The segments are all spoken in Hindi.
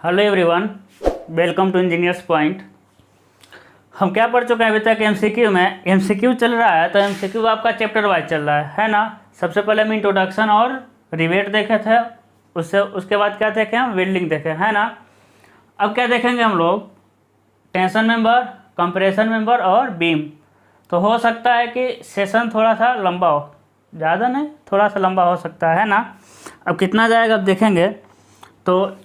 Hello everyone, welcome to Engineers Point. हम क्या पढ़ चुके हैं अभी तक एमसीक्यू में। एमसीक्यू चल रहा है तो एमसीक्यू आपका चैप्टर वाइज चल रहा है ना। सबसे पहले हम इंट्रोडक्शन और रिवेट देखे थे, उसके बाद क्या देखे हम, वेल्डिंग देखे, है ना। अब क्या देखेंगे हम लोग, टेंशन मेंबर, कंप्रेशन मेंबर और बीम। तो हो सकता है कि सेशन थोड़ा सा लंबा हो, ज़्यादा नहीं, थोड़ा सा लंबा हो सकता है ना। अब कितना जाएगा अब देखेंगे, तो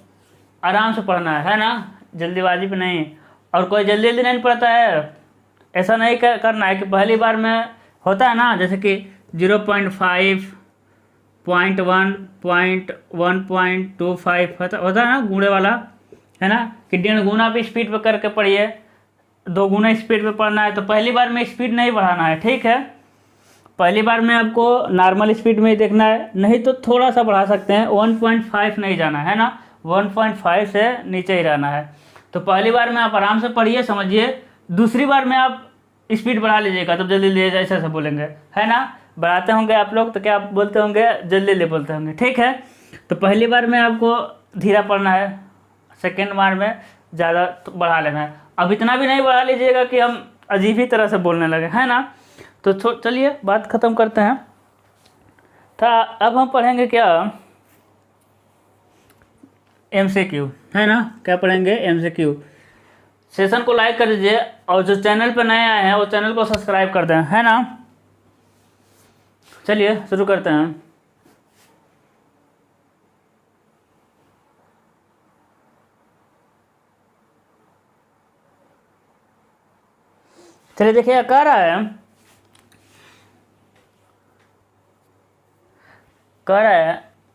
आराम से पढ़ना है ना, जल्दीबाजी पे नहीं। और कोई जल्दी जल्दी नहीं पढ़ता है, ऐसा नहीं करना है कि पहली बार में होता है ना, जैसे कि 0.5, 0.1, 0.1.25 होता है ना गुणे वाला, है ना, कि 1.5 गुना भी स्पीड पे करके पढ़िए, 2 गुना स्पीड पे पढ़ना है। तो पहली बार में स्पीड नहीं बढ़ाना है, ठीक है। पहली बार में आपको नॉर्मल स्पीड में ही देखना है, नहीं तो थोड़ा सा बढ़ा सकते हैं, 1.5 नहीं जाना है ना, 1.5 से नीचे ही रहना है। तो पहली बार में आप आराम से पढ़िए, समझिए। दूसरी बार में आप स्पीड बढ़ा लीजिएगा, तो जल्दी जल्दी ऐसे ऐसे बोलेंगे, है ना। बढ़ाते होंगे आप लोग तो क्या बोलते होंगे, जल्दी जल्दी बोलते होंगे, ठीक है। तो पहली बार में आपको धीरा पढ़ना है, सेकेंड बार में ज़्यादा तो बढ़ा लेना है। अब इतना भी नहीं बढ़ा लीजिएगा कि हम अजीब ही तरह से बोलने लगे, है ना। तो चलिए बात ख़त्म करते हैं। अब हम पढ़ेंगे क्या, एमसीक्यू, है ना। क्या पढ़ेंगे, एमसीक्यू। सेशन को लाइक कर दीजिए और जो चैनल पर नए आए हैं वो चैनल को सब्सक्राइब कर दें, है ना। चलिए शुरू करते हैं। चलिए देखिए क्या कह रहा है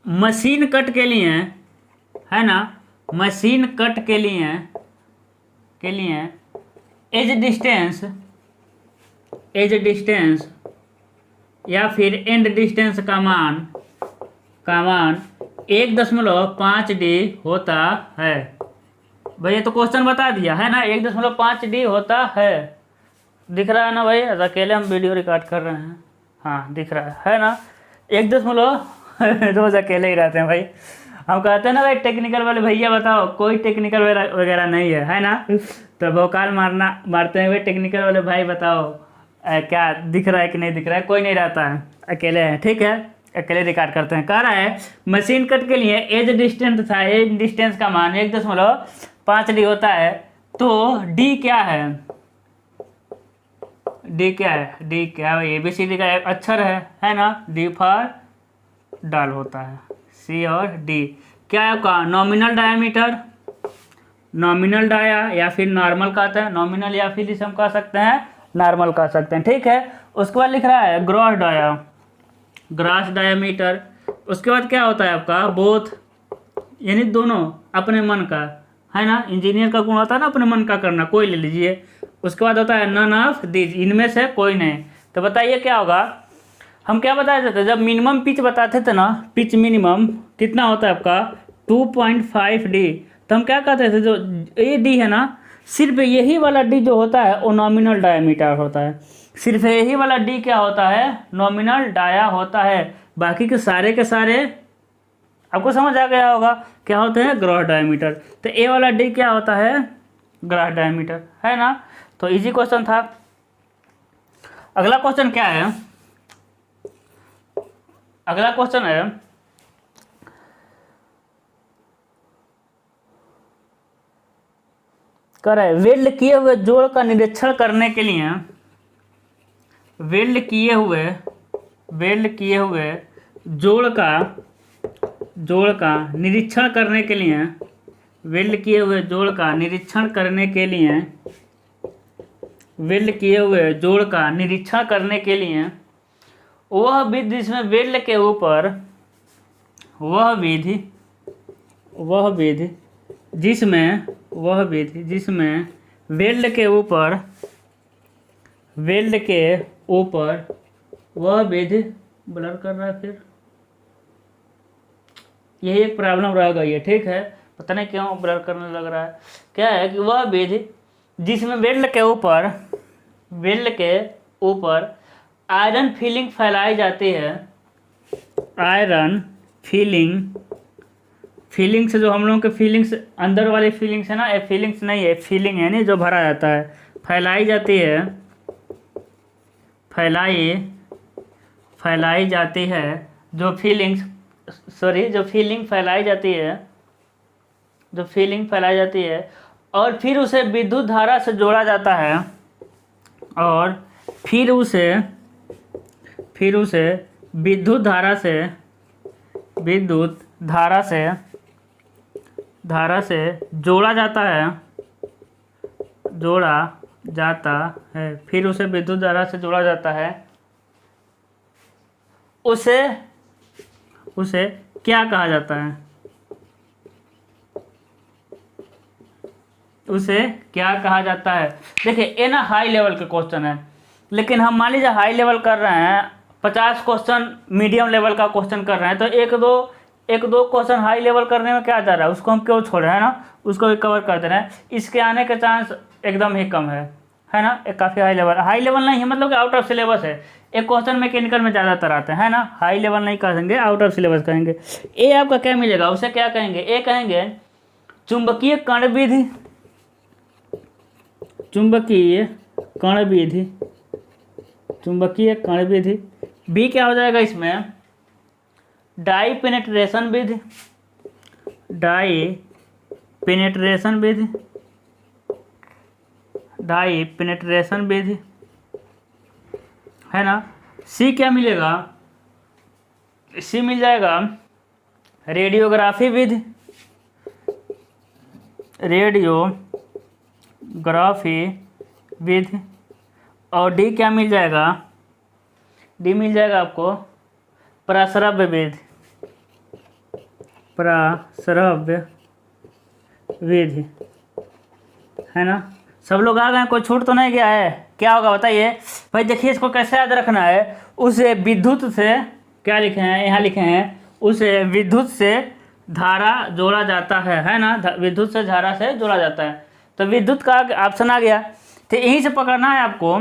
मशीन कट के लिए, है ना, मशीन कट के लिए एज डिस्टेंस या फिर एंड डिस्टेंस का मान 1.5D होता है। भैया तो क्वेश्चन बता दिया है ना, 1.5D होता है। दिख रहा है ना भाई, अकेले हम वीडियो रिकॉर्ड कर रहे हैं, हाँ दिख रहा है ना। 1 रोज अकेले ही रहते हैं भाई। हम कहते हैं ना भाई टेक्निकल वाले भैया बताओ, कोई टेक्निकल वगैरह नहीं है ना। तो भोकाल मारते हैं भाई टेक्निकल वाले भाई, बताओ क्या दिख रहा है कि नहीं दिख रहा है। कोई नहीं रहता है, अकेले हैं, ठीक है, अकेले रिकॉर्ड करते हैं। कह रहा है मशीन कट के लिए एज डिस्टेंस का मान 1.5D होता है। तो डी क्या है, डी क्या है, डी क्या है, ABCD का एक अक्षर है ना। डी फॉर डाल होता है, सी और डी। क्या है आपका, नॉमिनल डायामीटर, नॉमिनल डाया या फिर नॉर्मल कहते हैं, नॉमिनल या फिर इसे हम कह सकते हैं नॉर्मल कह सकते हैं, ठीक है। उसके बाद लिख रहा है ग्रॉस डाया, ग्रॉस डायामीटर। उसके बाद क्या होता है आपका, बोथ, यानी दोनों, अपने मन का, है ना। इंजीनियर का गुण होता है ना अपने मन का करना, कोई ले लीजिए। उसके बाद होता है नन ऑफ दीज, इनमें से कोई नहीं। तो बताइए क्या होगा। हम क्या बताते थे जब मिनिमम पिच बताते थे ना, पिच मिनिमम कितना होता है आपका 2.5D। तो हम क्या कहते थे, जो ये डी है ना, सिर्फ यही वाला डी जो होता है वो नॉमिनल डायामीटर होता है। सिर्फ यही वाला डी क्या होता है, नॉमिनल डाया होता है। बाकी के सारे आपको समझ आ गया होगा क्या होते हैं, ग्रॉस डायामीटर। तो ए वाला डी क्या होता है, ग्रॉस डायामीटर, है ना। तो इजी क्वेश्चन था। अगला क्वेश्चन क्या है, अगला क्वेश्चन है कर रहा है वेल्ड किए हुए जोड़ का निरीक्षण करने के लिए, वेल्ड किए हुए जोड़ का निरीक्षण करने के लिए, वेल्ड किए हुए जोड़ का निरीक्षण करने के लिए, वेल्ड किए हुए जोड़ का निरीक्षण करने के लिए वह विधि जिसमें वेल्ड के ऊपर, वह विधि जिसमें वेल्ड के ऊपर वह विधि, ब्लर कर रहा है, फिर यही एक प्रॉब्लम रह गई है, ठीक है। पता नहीं क्यों ब्लर करने लग रहा है। क्या है कि वह विधि जिसमें वेल्ड के ऊपर आयरन फिलिंग फैलाई जाती है, आयरन फीलिंग्स जो हम लोगों के फीलिंग्स अंदर वाली फीलिंग्स है ना, ये फीलिंग्स नहीं है, फीलिंग है नहीं जो भरा जाता है, फैलाई जाती है, फैलाई जाती है जो फीलिंग्स, सॉरी जो फीलिंग फैलाई जाती है, जो फीलिंग फैलाई जाती है और फिर उसे विद्युत धारा से जोड़ा जाता है और फिर उसे विद्युत धारा से जोड़ा जाता है, फिर उसे विद्युत धारा से जोड़ा जाता है, उसे क्या कहा जाता है? उसे क्या कहा जाता है? देखिए ये ना हाई लेवल के क्वेश्चन है, लेकिन हम मान लीजिए हाई लेवल कर रहे हैं, 50 क्वेश्चन मीडियम लेवल का क्वेश्चन कर रहे हैं, तो एक दो क्वेश्चन हाई लेवल करने में क्या जा रहा है, उसको हम क्यों छोड़ रहे हैं ना, उसको भी कवर कर दे रहे हैं। इसके आने के चांस एकदम ही कम है ना, एक काफ़ी हाई लेवल नहीं है, मतलब कि आउट ऑफ सिलेबस है। एक क्वेश्चन मैकेनिकल में ज़्यादातर आते हैं ना, हाई लेवल नहीं कहेंगे, आउट ऑफ सिलेबस कहेंगे। ए आपका क्या मिलेगा, उसे क्या कहेंगे? ए कहेंगे चुंबकीय कण विधि, चुंबकीय कण विधि। बी क्या हो जाएगा इसमें? डाई पेनेट्रेशन विधि है ना। सी क्या मिलेगा? सी मिल जाएगा रेडियोग्राफी विधि। और डी क्या मिल जाएगा? डी मिल जाएगा आपको प्रस्रव्य विधि है ना। सब लोग आ गए, कोई छूट तो नहीं गया है? क्या होगा बताइए भाई। देखिए इसको कैसे याद रखना है, उसे विद्युत से क्या लिखे हैं, यहाँ लिखे हैं, उसे विद्युत से धारा जोड़ा जाता है ना, विद्युत से धारा से जोड़ा जाता है। तो विद्युत का ऑप्शन आ गया। तो यहीं से पकड़ना है आपको,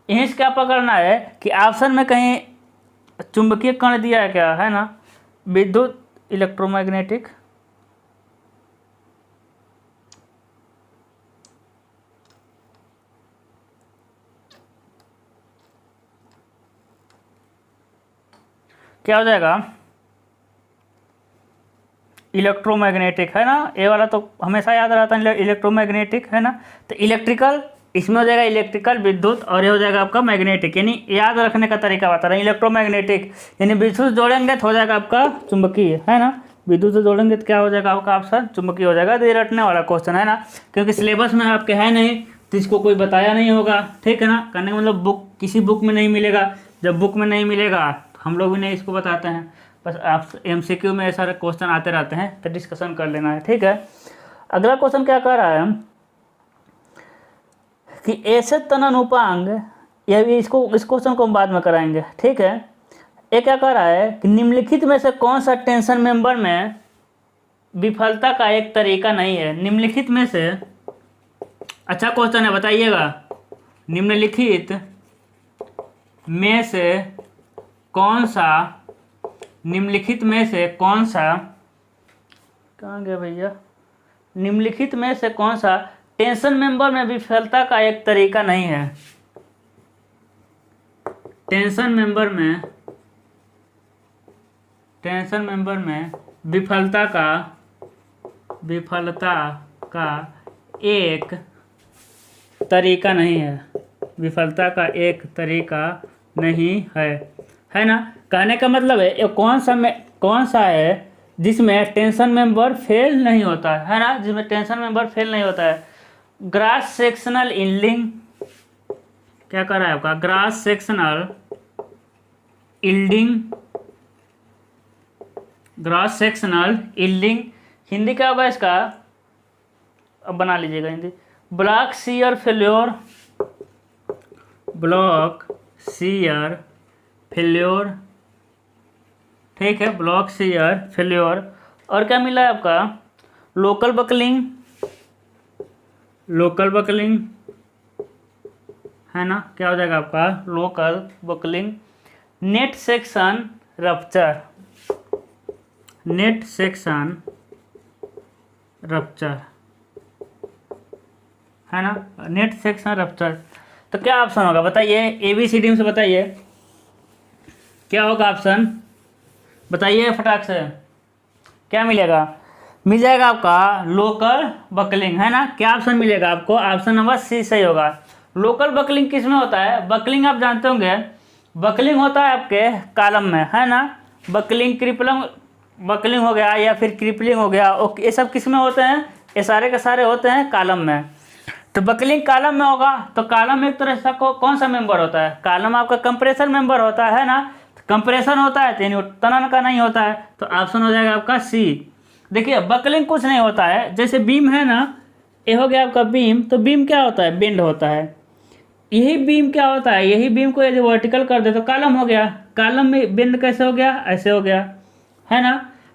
यहीं से क्या पकड़ना है कि ऑप्शन में कहीं चुंबकीय कण दिया है क्या, है ना, विद्युत इलेक्ट्रोमैग्नेटिक, क्या हो जाएगा? इलेक्ट्रोमैग्नेटिक है ना। ए वाला तो हमेशा याद रहता है, इलेक्ट्रोमैग्नेटिक है ना। तो इलेक्ट्रिकल इसमें हो जाएगा इलेक्ट्रिकल विद्युत, और ये हो जाएगा आपका मैग्नेटिक, यानी याद रखने का तरीका बता रहे हैं। इलेक्ट्रोमैग्नेटिक यानी विद्युत से जोड़ेंगे तो हो जाएगा आपका चुंबकीय, है ना। विद्युत से जोड़ेंगे तो क्या हो जाएगा आपका ऑप्शन? चुंबकीय हो जाएगा। तो ये रटने वाला क्वेश्चन है ना, क्योंकि सिलेबस में आपके है नहीं तो इसको कोई बताया नहीं होगा, ठीक है ना। करने का मतलब किसी बुक में नहीं मिलेगा, जब बुक में नहीं मिलेगा तो हम लोग भी नहीं इसको बताते हैं। बस आप MCQ में ऐसा क्वेश्चन आते रहते हैं, तो डिस्कशन कर लेना है, ठीक है। अगला क्वेश्चन क्या कह रहा है कि ऐसे तनन उपांग, या भी इस क्वेश्चन को हम बाद में कराएंगे, ठीक है। ये क्या कह रहा है कि निम्नलिखित में से कौन सा टेंशन मेंबर में विफलता का एक तरीका नहीं है? निम्नलिखित में से, अच्छा क्वेश्चन है, बताइएगा। निम्नलिखित में से कौन सा, कहाँ गया भैया? निम्नलिखित में से कौन सा टेंशन मेंबर में विफलता का एक तरीका नहीं है? टेंशन मेंबर में विफलता का एक तरीका नहीं है, विफलता का एक तरीका नहीं है ना। कहने का मतलब है ये कौन सा है जिसमें टेंशन मेंबर फेल नहीं होता है ना, जिसमें टेंशन मेंबर फेल नहीं होता है। ग्रास सेक्शनल यील्डिंग, क्या कर रहा है आपका? ग्रास सेक्शनल यील्डिंग, हिंदी क्या होगा इसका? अब बना लीजिएगा हिंदी। ब्लॉक शियर फेल्योर, ठीक है, ब्लॉक शियर फेल्योर। और क्या मिला है आपका? लोकल बकलिंग है ना। क्या हो जाएगा आपका? Local buckling. Net section rupture net section rupture, है ना, नेट सेक्शन रप्चर। तो क्या ऑप्शन होगा बताइए, ABCD में से बताइए क्या होगा ऑप्शन, बताइए फटाक से। क्या मिलेगा, मिल जाएगा आपका लोकल बकलिंग, है ना। क्या ऑप्शन मिलेगा आपको, ऑप्शन नंबर C सही होगा। लोकल बकलिंग किस में होता है, बकलिंग आप जानते होंगे, बकलिंग होता है आपके कॉलम में, है ना। बकलिंग क्रिपलिंग, बकलिंग हो गया या फिर क्रिपलिंग हो गया, ओके, ये सब किस में होते हैं, ये सारे के सारे होते हैं कॉलम में। तो बकलिंग कॉलम में होगा, तो कॉलम में एक तरह से कौन सा मेंबर होता है, कॉलम आपका कंप्रेसर मेंबर होता है ना। कंप्रेशन होता है तो तनन का नहीं होता है, तो ऑप्शन हो जाएगा आपका C। देखिए बकलिंग कुछ नहीं होता है, जैसे बीम है ना, ये हो गया आपका बीम, तो बीम क्या होता है, बेंड होता है। यही बीम क्या होता है, यही बीम को यदि वर्टिकल कर दे तो कॉलम हो गया। कॉलम में बेंड कैसे हो गया, ऐसे हो गया, है ना।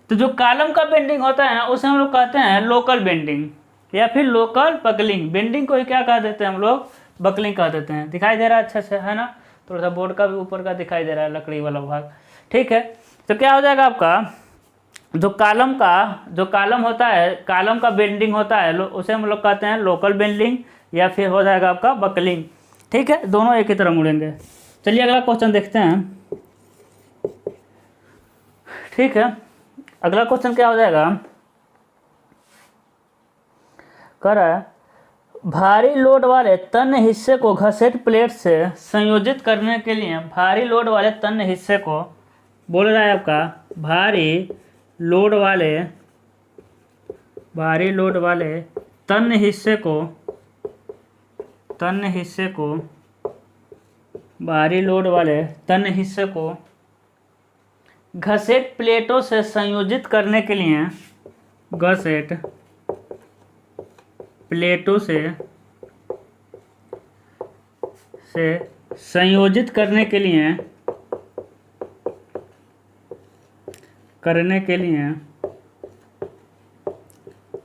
तो जो कॉलम का बेंडिंग होता है उसे हम लोग कहते हैं लोकल बेंडिंग या फिर लोकल बकलिंग। बेंडिंग को ही क्या कह देते हैं हम लोग, बकलिंग कह देते हैं। दिखाई दे रहा है अच्छा से, है ना, थोड़ा सा बोर्ड का भी ऊपर का दिखाई दे रहा है, लकड़ी वाला भाग, ठीक है। तो क्या हो जाएगा आपका, जो कॉलम होता है, कॉलम का बेंडिंग होता है उसे हम लोग कहते हैं लोकल बेंडिंग या फिर हो जाएगा आपका बकलिंग, ठीक है। दोनों एक ही तरह मुड़ेंगे। चलिए अगला क्वेश्चन देखते हैं, ठीक है। अगला क्वेश्चन क्या हो जाएगा, कह रहा है भारी लोड वाले तन्य हिस्से को घसेट प्लेट से संयोजित करने के लिए, भारी लोड वाले तन्य हिस्से को बोल रहा है आपका, भारी लोड वाले तन्य हिस्से को भारी लोड वाले तन्य हिस्से को घसेट प्लेटों से संयोजित करने के लिए, घसेट प्लेटों से संयोजित करने के लिए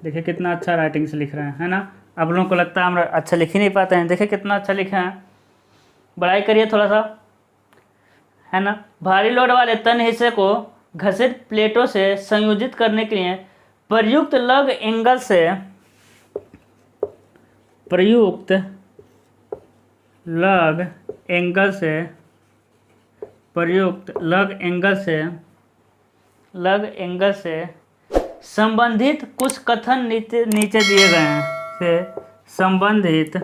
देखिए कितना अच्छा राइटिंग से लिख रहे हैं, है ना। आप लोगों को लगता है हम अच्छा लिख ही नहीं पाते हैं, देखिए कितना अच्छा लिखे हैं, बड़ाई करिए थोड़ा सा, है ना। भारी लोड वाले तन्य हिस्से को घसेट प्लेटों से संयोजित करने के लिए प्रयुक्त लग एंगल से संबंधित कुछ कथन नीचे दिए गए हैं, संबंधित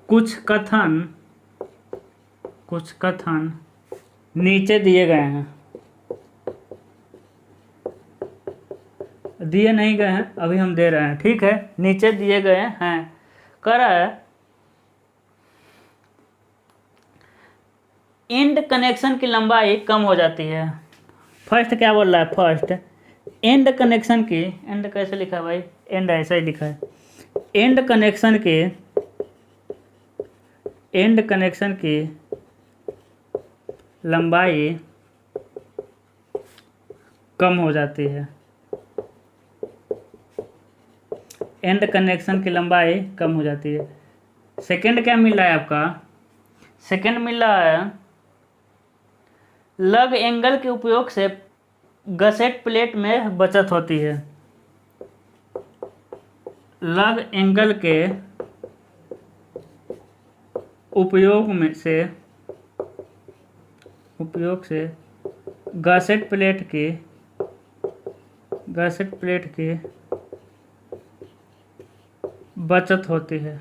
कुछ कथन नीचे दिए गए हैं, दिए नहीं गए हैं, अभी हम दे रहे हैं, ठीक है। नीचे दिए गए हैं, कह रहा है एंड कनेक्शन की लंबाई कम हो जाती है। फर्स्ट क्या बोल रहा है, फर्स्ट एंड कनेक्शन की, एंड कैसे लिखा है भाई, एंड ऐसा ही लिखा है, एंड कनेक्शन की लंबाई कम हो जाती है, एंड कनेक्शन की लंबाई कम हो जाती है। सेकंड क्या मिल रहा है आपका, सेकंड मिल रहा है लग एंगल के उपयोग से गसेट प्लेट में बचत होती है, लग एंगल के उपयोग से गसेट प्लेट की बचत होती है,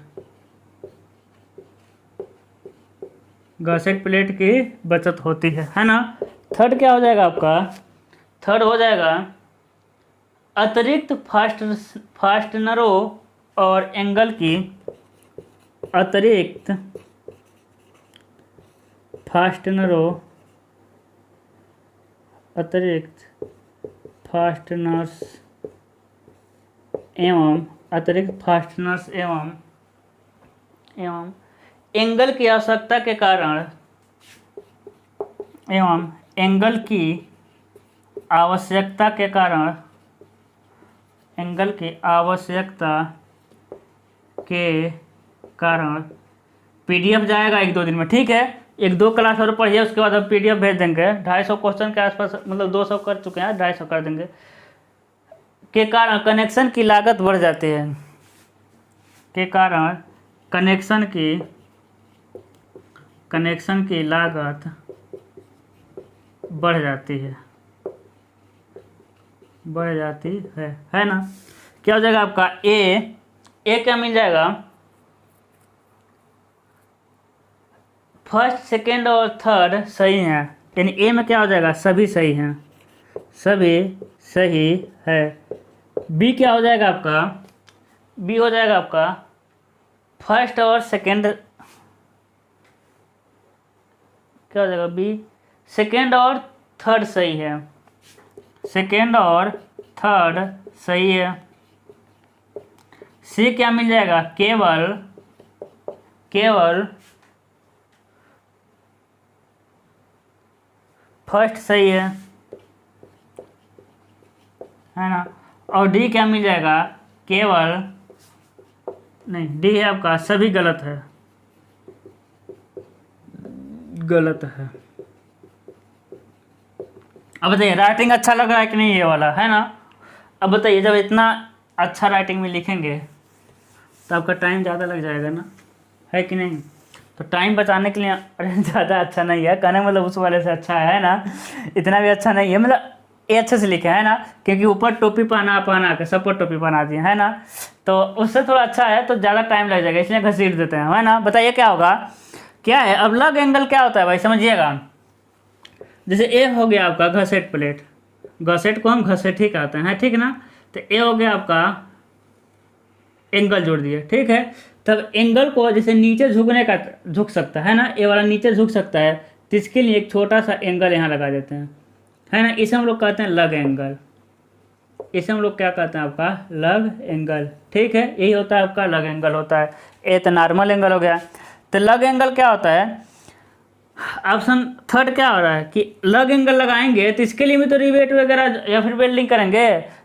गसेट प्लेट की बचत होती है ना। थर्ड क्या हो जाएगा आपका, थर्ड हो जाएगा अतिरिक्त फास्टनरों और एंगल की, अतिरिक्त फास्टनर्स एवं एंगल की आवश्यकता के कारण, पीडीएफ जाएगा 1-2 दिन में, ठीक है। एक दो क्लास और पढ़िए, उसके बाद हम PDF भेज देंगे। 250 क्वेश्चन के आसपास, मतलब 200 कर चुके हैं, 250 कर देंगे। के कारण कनेक्शन की लागत बढ़ जाती है, के कारण कनेक्शन की लागत बढ़ जाती है ना। क्या हो जाएगा आपका ए क्या मिल जाएगा, फर्स्ट सेकेंड और थर्ड सही हैं, यानी ए में क्या हो जाएगा, सभी सही हैं, सभी सही है। बी क्या हो जाएगा आपका, बी हो जाएगा आपका फर्स्ट और सेकेंड, क्या हो जाएगा बी, सेकेंड और थर्ड सही है, सेकेंड और थर्ड सही है। सी क्या मिल जाएगा, केवल फर्स्ट सही है ना। और डी क्या मिल जाएगा, केवल नहीं, डी है आपका सभी गलत है, अब बताइए राइटिंग अच्छा लग रहा है कि नहीं, ये वाला है ना। अब बताइए जब इतना अच्छा राइटिंग में लिखेंगे तो आपका टाइम ज़्यादा लग जाएगा ना, है कि नहीं। तो टाइम बचाने के लिए, अरे ज़्यादा अच्छा नहीं है कहने मतलब उस वाले से अच्छा है ना, इतना भी अच्छा नहीं है, मतलब ये अच्छे से लिखे है ना, क्योंकि ऊपर टोपी पहना के सब पर टोपी पहना दिए है ना, तो उससे थोड़ा अच्छा है, तो ज़्यादा टाइम लग जाएगा, इसलिए घसीट देते हैं, है ना। बताइए क्या होगा, क्या है अब लग एंगल क्या होता है भाई, समझिएगा। जैसे ए हो गया आपका घसेट प्लेट, घसेट को हम घसेट ही कहते हैं, ठीक ना। तो ए हो गया आपका एंगल जोड़ दिए, ठीक है। तब एंगल को जैसे नीचे झुक सकता है ना, ए वाला नीचे झुक सकता है, तो इसके लिए एक छोटा सा एंगल यहाँ लगा देते हैं, है ना। इसे हम लोग कहते हैं लग एंगल, इसे हम लोग क्या कहते हैं आपका लग एंगल, ठीक है। यही होता है आपका लग एंगल होता है। ए तो नॉर्मल एंगल हो गया, तो लग एंगल क्या होता है, ऑप्शन थर्ड क्या हो रहा है कि लग एंगल लगाएंगे तो इसके लिए भी तो रिवेट वगैरह या फिर वेल्डिंग करेंगे,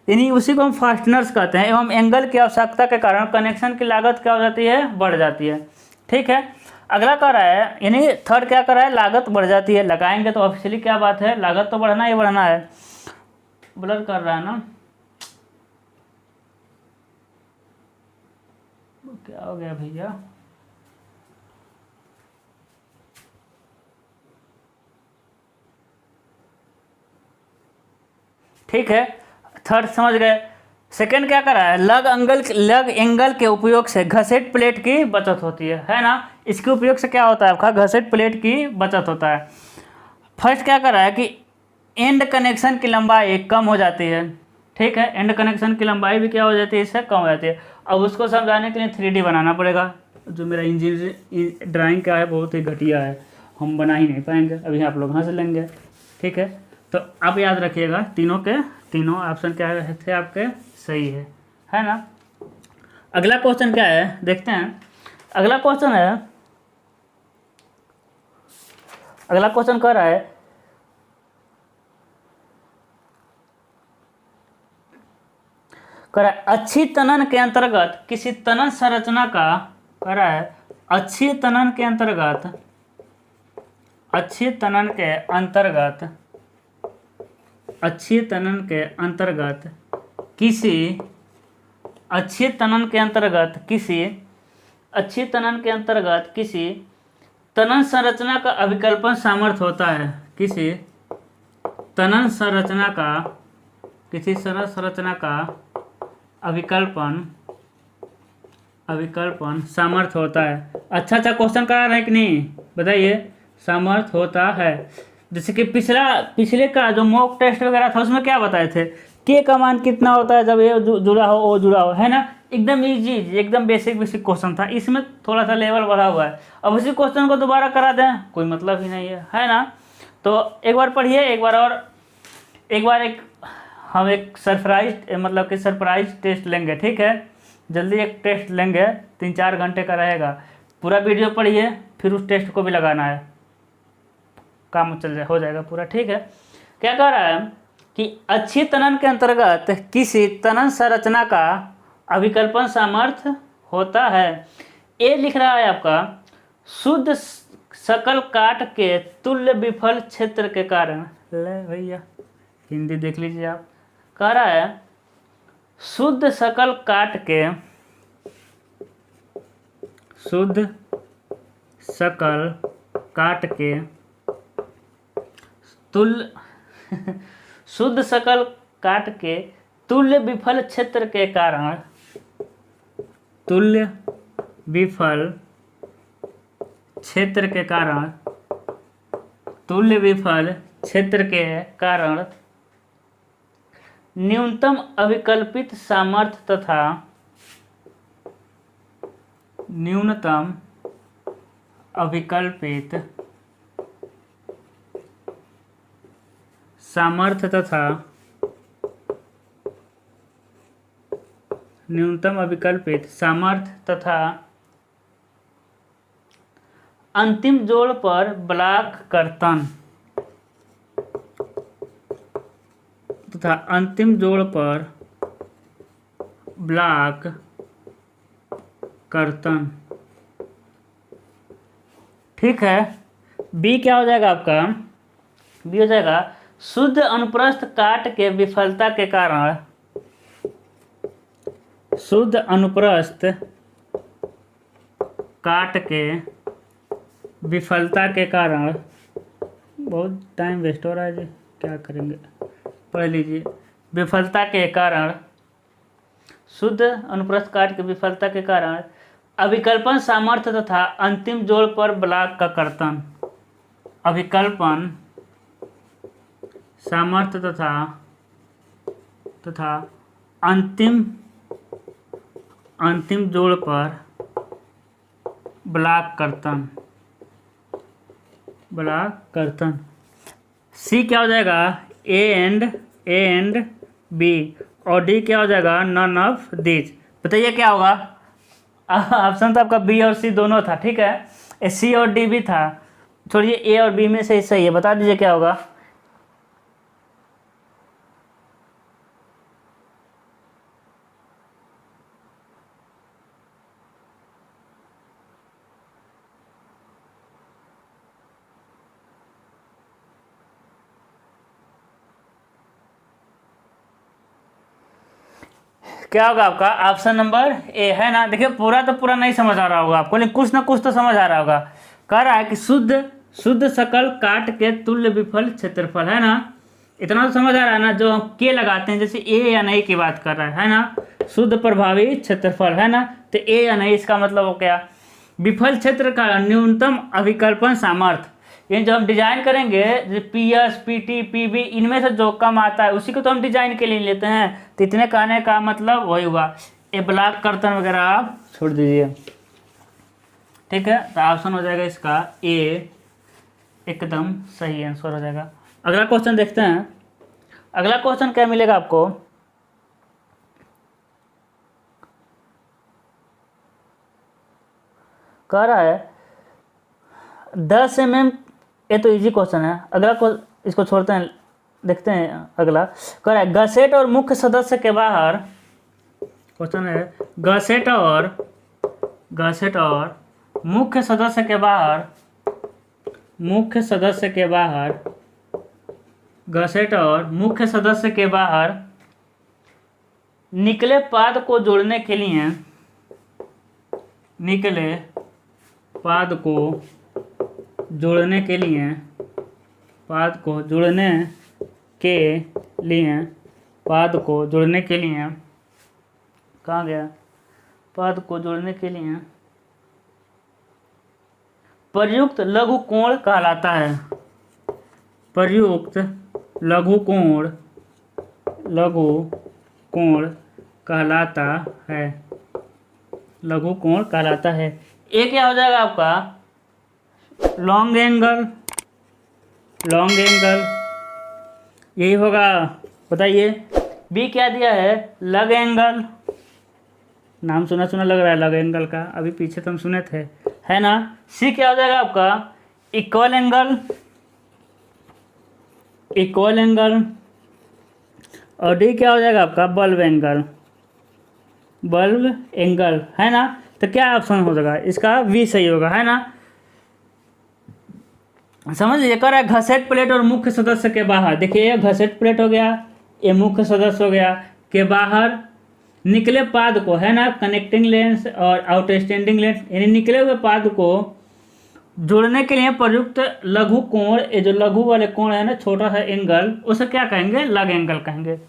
यानी उसी को हम फास्टनर्स कहते हैं। एवं एंगल की आवश्यकता के कारण कनेक्शन की लागत क्या हो जाती है, बढ़ जाती है, ठीक है। अगला कह रहा है, यानी थर्ड क्या कर रहा है, लागत बढ़ जाती है, लगाएंगे तो ऑफिशियली क्या बात है, लागत तो बढ़ना ही बढ़ना है। ब्लर कर रहा है ना, क्या हो गया भैया, ठीक है। थर्ड समझ गए। सेकंड क्या कर रहा है, लग एंगल के उपयोग से घसेट प्लेट की बचत होती है ना। इसके उपयोग से क्या होता है आपका, घसेट प्लेट की बचत होता है। फर्स्ट क्या कर रहा है कि एंड कनेक्शन की लंबाई कम हो जाती है, ठीक है। एंड कनेक्शन की लंबाई भी क्या हो जाती है, इससे कम हो जाती है। अब उसको समझाने के लिए 3D बनाना पड़ेगा, जो मेरा इंजीनियर ड्राइंग का है बहुत ही घटिया है, हम बना ही नहीं पाएंगे, अभी आप लोग हंस लेंगे, ठीक है। तो आप याद रखिएगा तीनों के तीनों ऑप्शन क्या थे आपके, सही है ना। अगला क्वेश्चन क्या है देखते हैं। अगला क्वेश्चन कह रहा है अच्छी तनन के अंतर्गत किसी तनन संरचना का, कह रहा है अच्छी तनन के अंतर्गत किसी तनन संरचना का अभिकल्पन सामर्थ्य होता है, किसी संरचना का अभिकल्पन सामर्थ्य होता है। अच्छा क्वेश्चन करा रहे हैं कि नहीं, बताइए। सामर्थ्य होता है, जैसे कि पिछले का जो मॉक टेस्ट वगैरह था उसमें क्या बताए थे, के का मान कितना होता है जब ये जुड़ा हो वो जुड़ा हो, है ना। एकदम इजी, एकदम बेसिक क्वेश्चन था, इसमें थोड़ा सा लेवल बढ़ा हुआ है। अब उसी क्वेश्चन को दोबारा करा दें, कोई मतलब ही नहीं है ना। तो एक बार पढ़िए, हम एक सरप्राइज टेस्ट लेंगे, ठीक है। जल्दी एक टेस्ट लेंगे, 3-4 घंटे का रहेगा, पूरा वीडियो पढ़िए, फिर उस टेस्ट को भी लगाना है, काम हो जाएगा पूरा, ठीक है। क्या कह रहा है कि अच्छी तनन के अंतर्गत किसी तनन संरचना का अभिकल्पन सामर्थ्य होता है। ए लिख रहा है आपका शुद्ध सकल काट के तुल्य विफल क्षेत्र के कारण, ले भैया हिंदी देख लीजिए आप, कह रहा है शुद्ध सकल काट के, शुद्ध सकल काट के तुल्य शुद्ध सकल काट के तुल्य विफल क्षेत्र के कारण, तुल्य विफल क्षेत्र के कारण, तुल्य विफल क्षेत्र के कारण न्यूनतम अभिकल्पित सामर्थ्य तथा न्यूनतम अभिकल्पित सामर्थ्य तथा न्यूनतम अभिकल्पित सामर्थ्य तथा अंतिम जोड़ पर ब्लॉक कर्तन तथा अंतिम जोड़ पर ब्लॉक कर्तन। ठीक है, बी क्या हो जाएगा आपका? बी हो जाएगा शुद्ध अनुप्रस्थ काट के विफलता के कारण, शुद्ध अनुप्रस्थ काट के विफलता के कारण, बहुत टाइम वेस्ट हो रहा है जी, क्या करेंगे, पढ़ लीजिए। विफलता के कारण, शुद्ध अनुप्रस्थ काट के विफलता के कारण अभिकल्पन सामर्थ्य तथा अंतिम जोड़ पर ब्लॉक का कर्तन, अभिकल्पन सामर्थ्य तथा अंतिम जोड़ पर ब्लॉक कर्तन, ब्लॉक कर्तन। सी क्या हो जाएगा? ए एंड बी, और डी क्या हो जाएगा? None of this. बताइए क्या होगा? ऑप्शन तो आपका बी और सी दोनों था, ठीक है, सी और डी भी था, छोड़िए ए और बी में से सही है, बता दीजिए क्या होगा? क्या होगा आपका? ऑप्शन नंबर ए है ना। देखिए पूरा तो पूरा नहीं समझ आ रहा होगा आपको, लेकिन कुछ ना कुछ तो समझ आ रहा होगा। कह रहा है कि शुद्ध सकल काट के तुल्य विफल क्षेत्रफल, है ना, इतना तो समझ आ रहा है ना। जो हम के लगाते हैं, जैसे ए या नहीं की बात कर रहा है ना, शुद्ध प्रभावी क्षेत्रफल, है ना, तो ए या नहीं इसका मतलब हो गया विफल क्षेत्र का न्यूनतम अभिकल्पन सामर्थ्य। ये जो हम डिजाइन करेंगे, जैसे PS, PT, PB, इनमें से जो कम आता है उसी को तो हम डिजाइन के लिए लेते हैं। तो इतने कहने का मतलब वही हुआ। ए ब्लॉक कर्तन वगैरह आप छोड़ दीजिए, ठीक है। तो ऑप्शन हो जाएगा इसका ए, एकदम सही आंसर हो जाएगा। अगला क्वेश्चन देखते हैं। अगला क्वेश्चन क्या मिलेगा आपको? कह रहा है 10 mm, ये तो इजी क्वेश्चन है। अगला इसको छोड़ते हैं, देखते हैं अगला। कह रहा है गसेट और मुख्य सदस्य के बाहर, क्वेश्चन है गसेट और मुख्य सदस्य के बाहर, गसेट और मुख्य सदस्य के बाहर निकले पाद को जोड़ने के लिए, निकले पाद को जोड़ने के लिए, पाद को जोड़ने के लिए, पाद को जोड़ने के लिए, कहाँ गया? पाद को जोड़ने के लिए प्रयुक्त लघु कोण कहलाता है। प्रयुक्त लघु कोण कहलाता है, लघु कोण कहलाता है। ये क्या हो जाएगा आपका? लॉन्ग एंगल, यही होगा, बताइए। बी क्या दिया है? लग एंगल, नाम सुना सुना लग रहा है लग एंगल का, अभी पीछे तो हम सुने थे, है ना। सी क्या हो जाएगा आपका? इक्वल एंगल, और डी क्या हो जाएगा आपका? बल्ब एंगल, है ना। तो क्या ऑप्शन हो जाएगा इसका? बी सही होगा, है ना। समझ लीजिए, कह रहा है घसेट प्लेट और मुख्य सदस्य के बाहर। देखिए ये घसेट प्लेट हो गया, ये मुख्य सदस्य हो गया, के बाहर निकले पाद को, है ना, कनेक्टिंग लेंस और आउटस्टैंडिंग लेंस, यानी निकले हुए पाद को जोड़ने के लिए प्रयुक्त लघु कोण, ये जो लघु वाले कोण है ना, छोटा सा एंगल, उसे क्या कहेंगे, लग एंगल कहेंगे।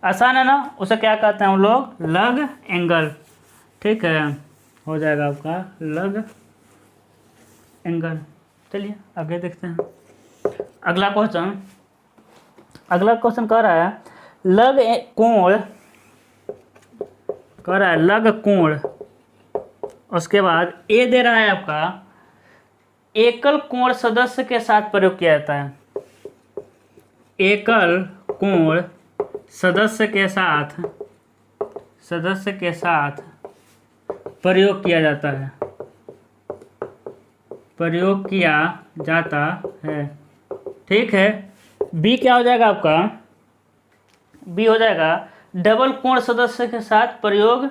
आसान है ना, उसे क्या कहते हैं हम लोग, लग एंगल। ठीक है, हो जाएगा आपका लग एंगल। चलिए आगे देखते हैं अगला क्वेश्चन। अगला क्वेश्चन कह रहा है लग कोण, कह रहा है लग कोण, उसके बाद ए दे रहा है आपका एकल कोण सदस्य के साथ प्रयोग किया जाता है। एकल कोण सदस्य के साथ प्रयोग किया जाता है, प्रयोग किया जाता है। ठीक है, बी क्या हो जाएगा आपका, बी हो जाएगा डबल कोण सदस्य के साथ प्रयोग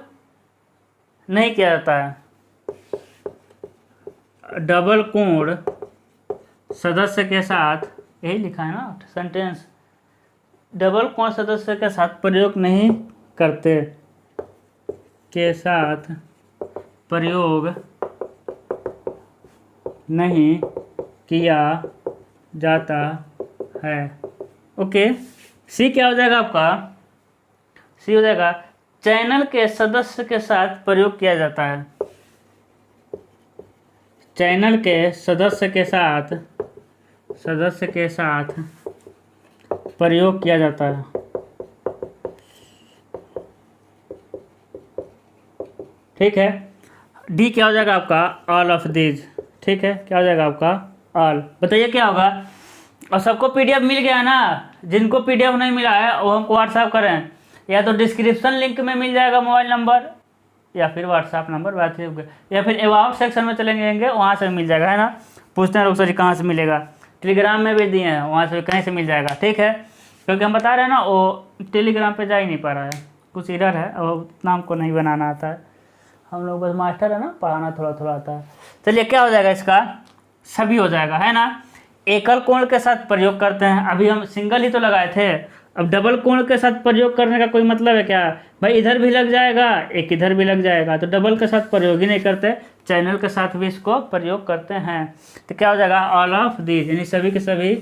नहीं किया जाता है। डबल कोण सदस्य के साथ, यही लिखा है ना सेंटेंस, डबल कोण सदस्य के साथ प्रयोग नहीं करते, के साथ प्रयोग नहीं किया जाता है। ओके, सी क्या हो जाएगा आपका, सी हो जाएगा चैनल के सदस्य के साथ प्रयोग किया जाता है। चैनल के सदस्य के साथ प्रयोग किया जाता है। ठीक है, डी क्या हो जाएगा आपका, ऑल ऑफ दीज। ठीक है, क्या हो जाएगा आपका, ऑल। बताइए क्या होगा, और सबको पीडीएफ मिल गया ना, जिनको पीडीएफ नहीं मिला है वो हमको व्हाट्सएप करें, या तो डिस्क्रिप्शन लिंक में मिल जाएगा मोबाइल नंबर, या फिर व्हाट्सएप नंबर, या फिर अबाउट सेक्शन में चलेंगे वहाँ से मिल जाएगा, है ना। पूछते हैं लोग सर कहाँ से मिलेगा, टेलीग्राम में भी दिए हैं, वहाँ से कहीं से मिल जाएगा। ठीक है, क्योंकि हम बता रहे हैं ना वो टेलीग्राम पे जा ही नहीं पा रहा है, कुछ इधर है और उतना हमको नहीं बनाना आता है, हम लोग बस मास्टर है ना, पढ़ाना थोड़ा थोड़ा आता है। चलिए क्या हो जाएगा इसका, सभी हो जाएगा, है ना। एकल कोण के साथ प्रयोग करते हैं, अभी हम सिंगल ही तो लगाए थे, अब डबल कोण के साथ प्रयोग करने का कोई मतलब है क्या भाई, इधर भी लग जाएगा एक इधर भी लग जाएगा, तो डबल के साथ प्रयोग ही नहीं करते, चैनल के साथ भी इसको प्रयोग करते हैं। तो क्या हो जाएगा, ऑल ऑफ दीज, यानी सभी के सभी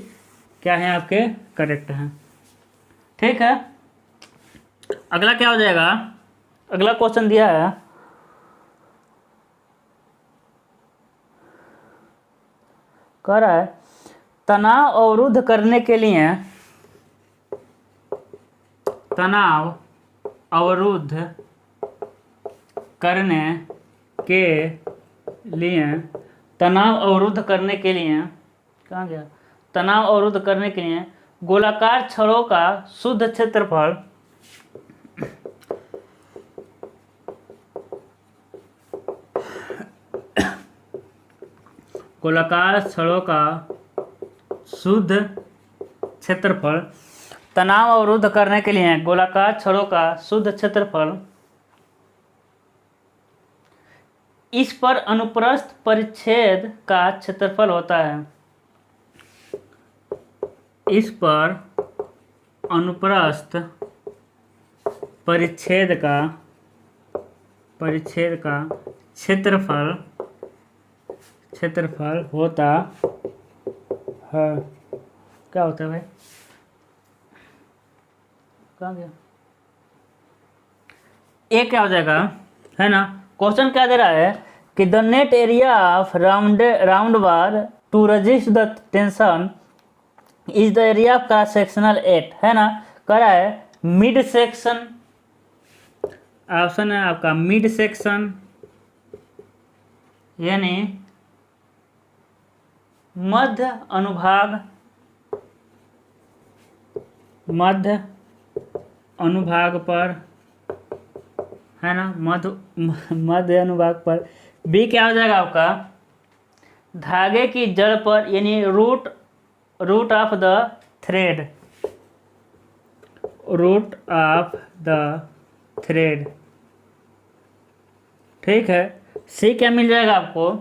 क्या हैं आपके, करेक्ट हैं। ठीक है, अगला क्या हो जाएगा, अगला क्वेश्चन दिया है, कह रहा है तनाव अवरुद्ध करने के लिए, तनाव अवरुद्ध करने के लिए, तनाव अवरुद्ध करने के लिए, कहाँ गया, तनाव अवरुद्ध करने के लिए गोलाकार छड़ों का शुद्ध क्षेत्रफल, गोलाकार छड़ों का शुद्ध क्षेत्रफल, तनाव अवरुद्ध करने के लिए गोलाकार छड़ों का शुद्ध क्षेत्रफल इस पर अनुप्रस्थ परिच्छेद का क्षेत्रफल होता है। इस पर अनुप्रस्थ परिच्छेद का क्षेत्रफल होता है। क्या होता है भाई, कहाँ गया, ये क्या हो जाएगा, है ना। क्वेश्चन क्या दे रहा है कि the net area of round bar to resist the tension is the area of cross sectional at, है ना। कह रहा है मिड सेक्शन, ऑप्शन है आपका मिड सेक्शन, यानी मध्य अनुभाग पर, है ना, मध्य अनुभाग पर। बी क्या हो जाएगा आपका, धागे की जड़ पर, यानी root of the thread, root of the thread. ठीक है, सी क्या मिल जाएगा आपको,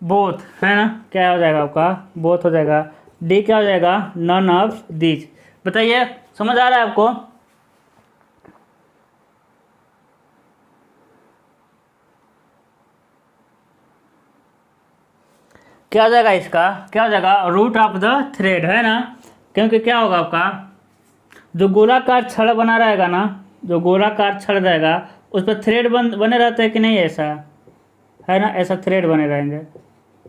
बोथ, है ना, क्या हो जाएगा आपका, बोथ हो जाएगा। डी क्या हो जाएगा, नन ऑफ दीज। बताइए समझ आ रहा है आपको। क्या हो जाएगा इसका, क्या हो जाएगा, रूट ऑफ द थ्रेड, है ना। क्योंकि क्या होगा आपका, जो गोलाकार छड़ बना रहेगा ना, जो गोलाकार छड़ रहेगा उस पर थ्रेड बने रहते हैं कि नहीं, ऐसा है ना, ऐसा थ्रेड बने रहेंगे।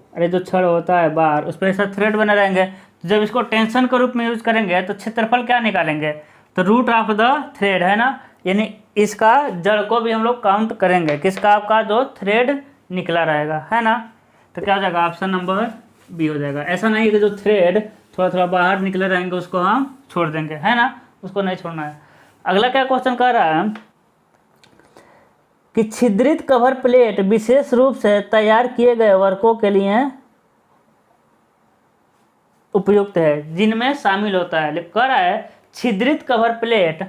अरे जो छड़ होता है बाहर उस पर ऐसा थ्रेड बने रहेंगे। तो जब इसको टेंशन के रूप में यूज करेंगे तो क्षेत्रफल क्या निकालेंगे, तो रूट ऑफ द थ्रेड, है ना। यानी इसका जड़ को भी हम लोग काउंट करेंगे, किसका, आपका जो थ्रेड निकला रहेगा, है ना। तो क्या हो जाएगा, ऑप्शन नंबर बी हो जाएगा। ऐसा नहीं कि जो थ्रेड थोड़ा थोड़ा बाहर निकले रहेंगे उसको हम छोड़ देंगे, है ना, उसको नहीं छोड़ना है। अगला क्या क्वेश्चन कर रहा है कि छिद्रित कवर प्लेट विशेष रूप से तैयार किए गए वर्कों के लिए उपयुक्त है, जिनमें शामिल होता है। कह रहा है छिद्रित कवर प्लेट,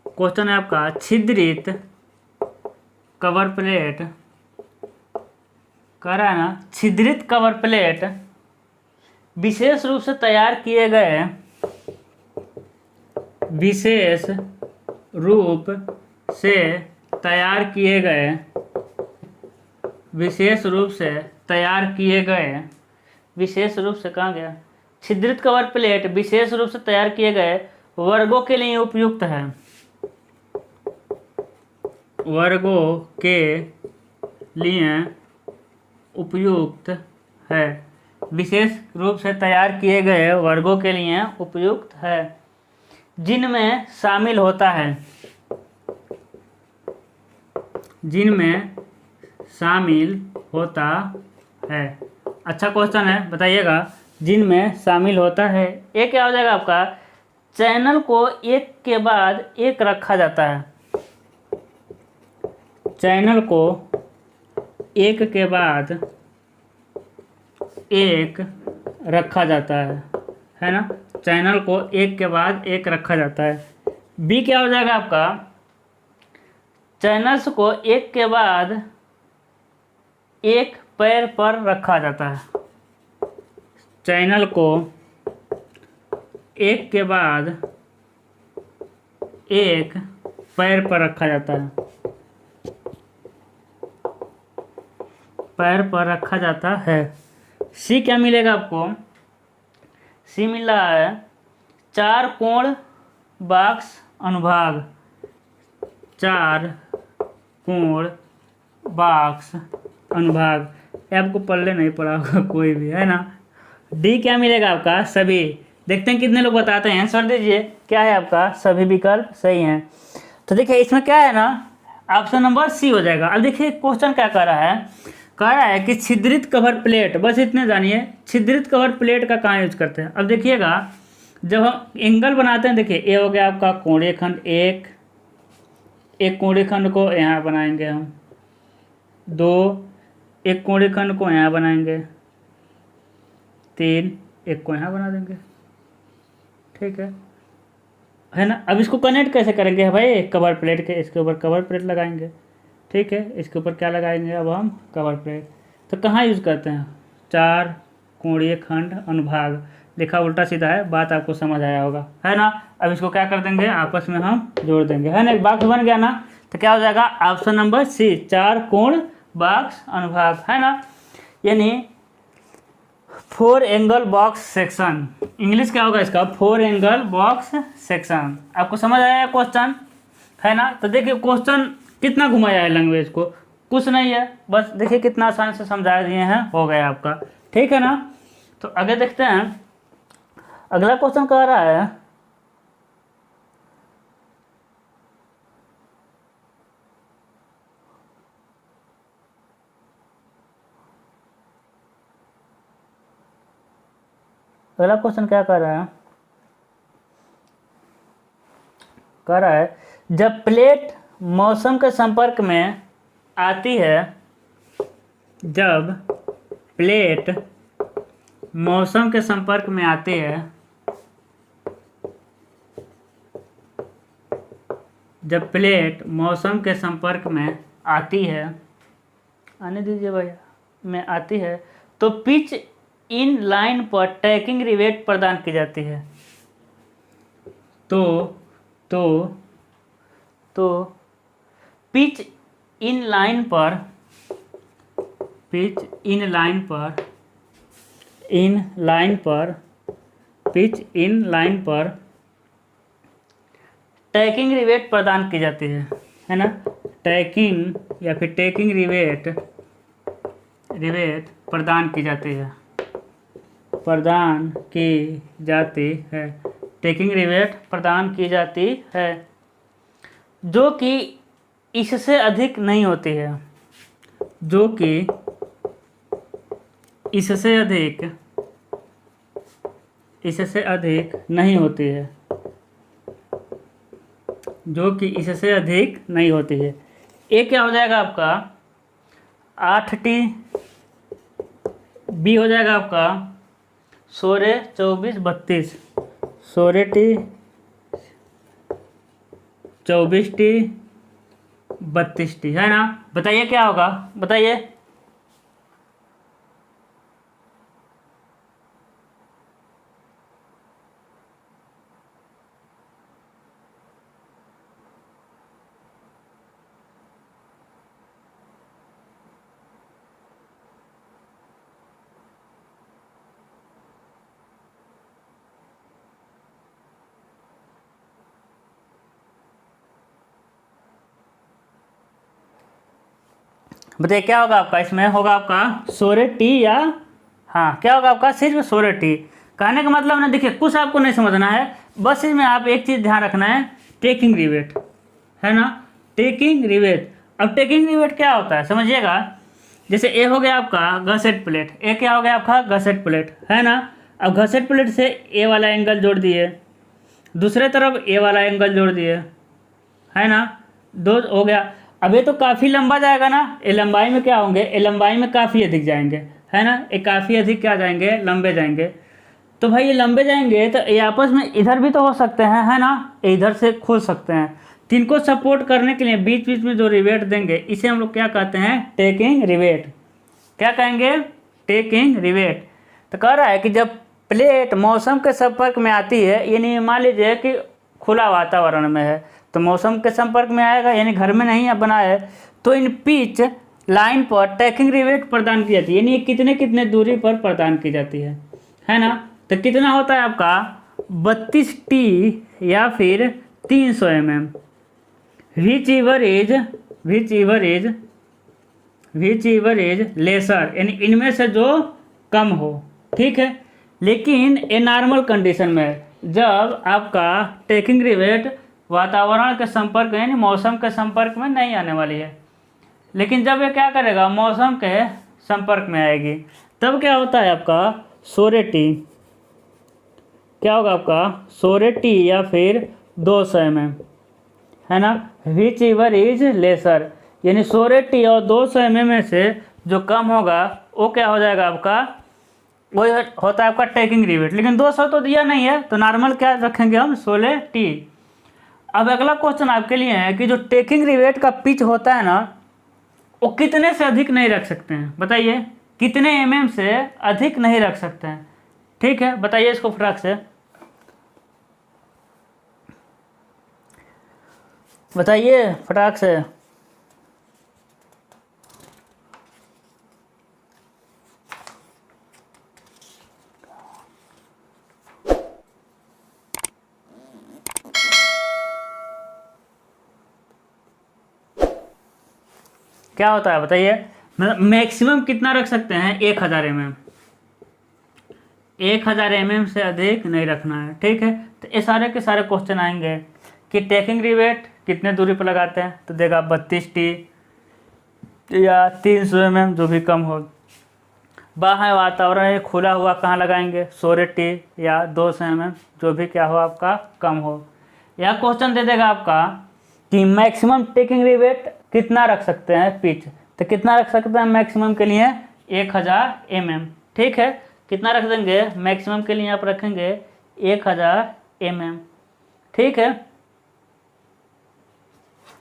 क्वेश्चन है आपका, छिद्रित कवर प्लेट, कह रहा है ना, छिद्रित कवर प्लेट विशेष रूप से तैयार किए गए, विशेष रूप से तैयार किए गए, विशेष रूप से तैयार किए गए, विशेष रूप से कहाँ गया, छिद्रित कवर प्लेट विशेष रूप से तैयार किए गए वर्गों के लिए उपयुक्त है, वर्गों के लिए उपयुक्त है, विशेष रूप से तैयार किए गए वर्गों के लिए उपयुक्त है, जिनमें शामिल होता है, जिनमें शामिल होता है। अच्छा क्वेश्चन है, बताइएगा, जिनमें शामिल होता है। ये क्या हो जाएगा आपका, चैनल को एक के बाद एक रखा जाता है, चैनल को एक के बाद एक रखा जाता है ना, चैनल को एक के बाद एक रखा जाता है। बी क्या हो जाएगा आपका, चैनल्स को एक के बाद एक पैर पर रखा जाता है, चैनल को एक के बाद एक पैर पर रखा जाता है, पैर पर रखा जाता है। सी क्या मिलेगा आपको, सी मिल रहा है चार कोण बॉक्स अनुभाग, चार कोण बॉक्स अनुभाग, ये आपको पढ़ले नहीं पड़ा होगा कोई भी, है ना। डी क्या मिलेगा आपका, सभी। देखते हैं कितने लोग बताते हैं, आंसर दीजिए, क्या है आपका, सभी विकल्प सही हैं। तो देखिए इसमें क्या है ना, ऑप्शन नंबर सी हो जाएगा। अब देखिए क्वेश्चन क्या कर रहा है, कह रहा है कि छिद्रित कवर प्लेट, बस इतने जानिए, छिद्रित कवर प्लेट का कहाँ यूज करते हैं। अब देखिएगा जब हम एंगल बनाते हैं, देखिए ये हो गया आपका कोणीय खंड, एक कोणीय खंड को यहाँ बनाएंगे हम, दो, एक कोणीय खंड को यहाँ बनाएंगे, तीन, एक को यहाँ बना देंगे, ठीक है ना। अब इसको कनेक्ट कैसे करेंगे भाई, कवर प्लेट के, इसके ऊपर कवर प्लेट लगाएंगे, ठीक है, इसके ऊपर क्या लगाएंगे अब हम, कवर प्लेट। तो कहाँ यूज़ करते हैं, चार कोणीय खंड अनुभाग, लिखा उल्टा सीधा है, बात आपको समझ आया होगा, है ना। अब इसको क्या कर देंगे, आपस में हम जोड़ देंगे, है ना, एक बॉक्स बन गया ना। तो क्या हो जाएगा, ऑप्शन नंबर सी, चार कोण बॉक्स अनुभाग, है ना। यानी four angle box section, English क्या होगा इसका, फोर एंगल बॉक्स सेक्शन। आपको समझ आया क्वेश्चन, है ना। तो देखिए क्वेश्चन कितना घुमाया है लैंग्वेज को, कुछ नहीं है, बस देखिए कितना आसान से समझा दिए हैं, हो गया आपका, ठीक है ना। तो आगे देखते हैं, अगला क्वेश्चन कह रहा है, अगला क्वेश्चन क्या कर रहा है, कह रहा है जब प्लेट मौसम के संपर्क में आती है, जब प्लेट मौसम के संपर्क में आती है, जब प्लेट मौसम के संपर्क में आती है, आने दीजिए भैया, में आती है तो पिच इन लाइन पर टैकिंग रिवेट प्रदान की जाती है। तो तो तो पिच इन लाइन पर पिच इन लाइन पर टैकिंग रिवेट प्रदान की जाती है ना। टैकिंग या फिर टैकिंग रिवेट प्रदान की जाती है टैकिंग रिवेट प्रदान की जाती है जो कि इससे अधिक नहीं होती है, जो कि इससे अधिक नहीं होती है, जो कि इससे अधिक नहीं होती है। ए क्या हो जाएगा आपका 8T, बी हो जाएगा आपका 16, 24, 32, 16T, 24T, 32T, है ना। बताइए क्या होगा, बताइए। बताइए क्या होगा आपका, इसमें होगा आपका 16T या हाँ क्या होगा आपका सिर्फ 16T। कहने का मतलब ना, देखिए कुछ आपको नहीं समझना है, बस इसमें आप एक चीज़ ध्यान रखना है, टेकिंग रिवेट, है ना। टेकिंग रिवेट, अब टेकिंग रिवेट क्या होता है समझिएगा। जैसे ए हो गया आपका गसेट प्लेट, ए क्या हो गया आपका गसेट प्लेट, है ना। अब गसेट प्लेट से ए वाला एंगल जोड़ दिए, दूसरे तरफ ए वाला एंगल जोड़ दिए, है ना, दो हो गया। अब ये तो काफ़ी लंबा जाएगा ना, ये लंबाई में क्या होंगे, ये लंबाई में काफ़ी अधिक जाएंगे, है ना, ये काफ़ी अधिक क्या जाएंगे, लंबे जाएंगे। तो भाई ये लंबे जाएंगे तो ये आपस में इधर भी तो हो सकते हैं, है ना, इधर से खुल सकते हैं। तो इनको सपोर्ट करने के लिए बीच बीच में जो रिवेट देंगे इसे हम लोग क्या कहते हैं, टेकिंग रिवेट। क्या कहेंगे, टेकिंग रिवेट। तो कह रहा है कि जब प्लेट मौसम के संपर्क में आती है, यानी मान लीजिए कि खुला वातावरण में है तो मौसम के संपर्क में आएगा, यानी घर में नहीं बना है, तो इन पिच लाइन पर टैकिंग रिवेट प्रदान की जाती है, यानी कितने कितने दूरी पर प्रदान की जाती है ना। तो कितना होता है आपका 32T या फिर 300 mm। Which ever is lesser, यानी इनमें से जो कम हो, ठीक है। लेकिन ये नॉर्मल कंडीशन में है, जब आपका टेकिंग रिवेट वातावरण के संपर्क यानी मौसम के संपर्क में नहीं आने वाली है। लेकिन जब ये क्या करेगा, मौसम के संपर्क में आएगी, तब क्या होता है आपका 16T, क्या होगा आपका 16T या फिर 200 mm, है ना। विच एवर इज लेसर, यानी 16T और 200 mm में से जो कम होगा वो क्या हो जाएगा आपका, वही होता है आपका टेकिंग रिवेट। लेकिन 200 तो दिया नहीं है तो नॉर्मल क्या रखेंगे हम 16T। अब अगला क्वेश्चन आपके लिए है कि जो टेकिंग रिवेट का पिच होता है ना, वो कितने से अधिक नहीं रख सकते हैं, बताइए कितने mm से अधिक नहीं रख सकते हैं, ठीक है। बताइए इसको फटाक से बताइए, फटाक से। क्या होता है बताइए, मैक्सिमम कितना रख सकते हैं, 1000 mm, 1000 mm से अधिक नहीं रखना है, ठीक है। तो ये सारे के सारे क्वेश्चन आएंगे कि टेकिंग रिवेट कितने दूरी पर लगाते हैं, तो देगा 32T या 300 mm जो भी कम हो। बाहर वातावरण खुला हुआ कहाँ लगाएंगे, 16T या 200 mm जो भी क्या हो आपका कम हो। यह क्वेश्चन दे देगा आपका कि मैक्सिमम टेकिंग रिवेट कितना रख सकते हैं पिच, तो कितना रख सकते हैं मैक्सिमम के लिए 1000 mm, ठीक है। कितना रख देंगे मैक्सिमम के लिए, आप रखेंगे 1000 mm, ठीक है।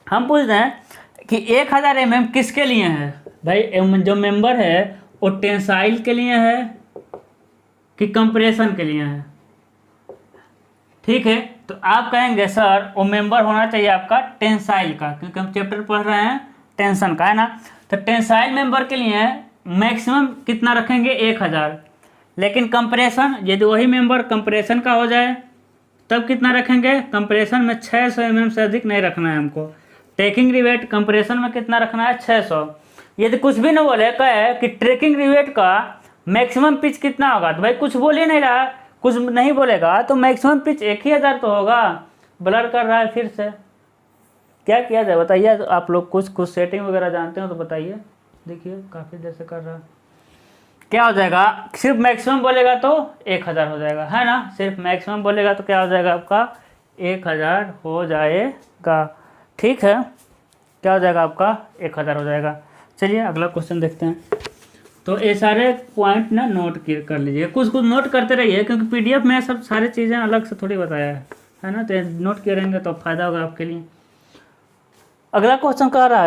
हम पूछते हैं कि 1000 mm किसके लिए है भाई, जो मेंबर है वो टेंसाइल के लिए है कि कंप्रेशन के लिए है? ठीक है, तो आप कहेंगे सर वो मेंबर होना चाहिए आपका टेंसाइल का, क्योंकि हम चैप्टर पढ़ रहे हैं टेंशन का, है ना। तो टेंसाइल मेंबर के लिए मैक्सिमम कितना रखेंगे? 1000। लेकिन कंप्रेशन, यदि वही मेंबर कंप्रेशन का हो जाए तब कितना रखेंगे? कंप्रेशन में 600 mm से अधिक नहीं रखना है हमको। ट्रैकिंग रिवेट कंप्रेशन में कितना रखना है? 600। यदि कुछ भी न बोले, कहे कि ट्रैकिंग रिवेट का मैक्सिमम पिच कितना होगा, तो भाई कुछ बोल ही नहीं रहा, कुछ नहीं बोलेगा तो मैक्सिमम पिच 1000 तो होगा। ब्लर कर रहा है फिर से, क्या किया जाए बताइए? तो आप लोग कुछ सेटिंग वगैरह जानते हो तो बताइए। देखिए काफ़ी देर से कर रहा है। क्या हो जाएगा? सिर्फ मैक्सिमम बोलेगा तो 1000 हो जाएगा, है ना। सिर्फ मैक्सिमम बोलेगा तो क्या हो जाएगा आपका? 1000 हो जाएगा। ठीक है, क्या हो जाएगा आपका? 1000 हो जाएगा। चलिए अगला क्वेश्चन देखते हैं। तो ये सारे पॉइंट ना नोट कर लीजिए, कुछ नोट करते रहिए, क्योंकि पीडीएफ में सब सारी चीज़ें अलग से थोड़ी बताया है ना। तो नोट किए रहेंगे तो फायदा होगा आपके लिए। अगला क्वेश्चन कह रहा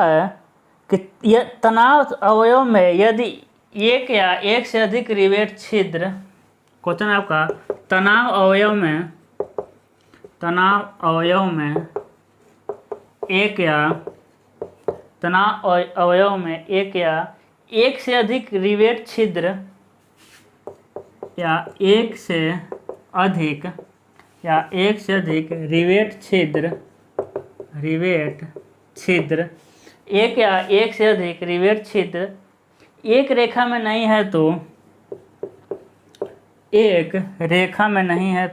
है कि यह तनाव अवयव में यदि एक या एक से अधिक रिवेट छिद्र, क्वेश्चन आपका, तनाव अवयव में एक या एक से अधिक रिवेट छिद्र या एक से अधिक रिवेट छिद्र एक या एक से अधिक रिवेट छिद्र एक रेखा में नहीं है तो एक रेखा में नहीं है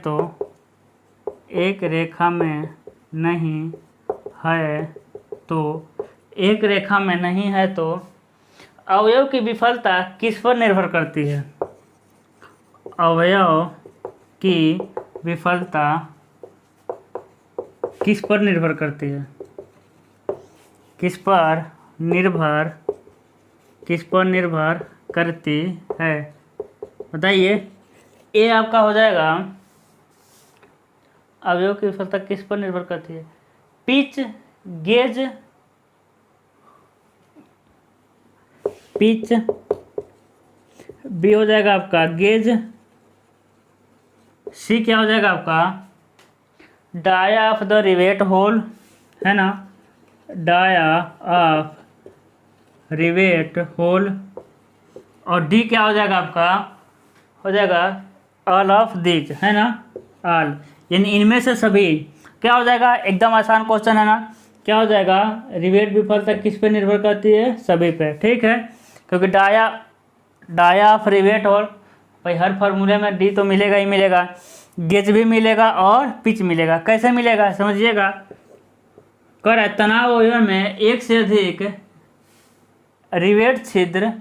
तो अवयव की विफलता किस पर निर्भर करती है? अवयव की विफलता किस पर निर्भर करती है? किस पर निर्भर करती है बताइए। ए आपका हो जाएगा, अवयव की विफलता किस पर निर्भर करती है? पिच बी हो जाएगा आपका गेज। सी क्या हो जाएगा आपका? Dia of the rivet hole, है ना, डाया ऑफ रिवेट होल। और डी क्या हो जाएगा आपका? हो जाएगा ऑल ऑफ दीज, है ना, ऑल, यानी इनमें से सभी। क्या हो जाएगा? एकदम आसान क्वेश्चन है ना। क्या हो जाएगा? रिवेट विफलता किस पे निर्भर करती है? सभी पे। ठीक है, क्योंकि डाया ऑफ रिवेट होल, भाई हर फार्मूले में डी तो मिलेगा ही मिलेगा, गेज भी मिलेगा और पिच मिलेगा। कैसे मिलेगा समझिएगा। कर रहा है तनाव अवयव में एक से अधिक रिवेट छिद्र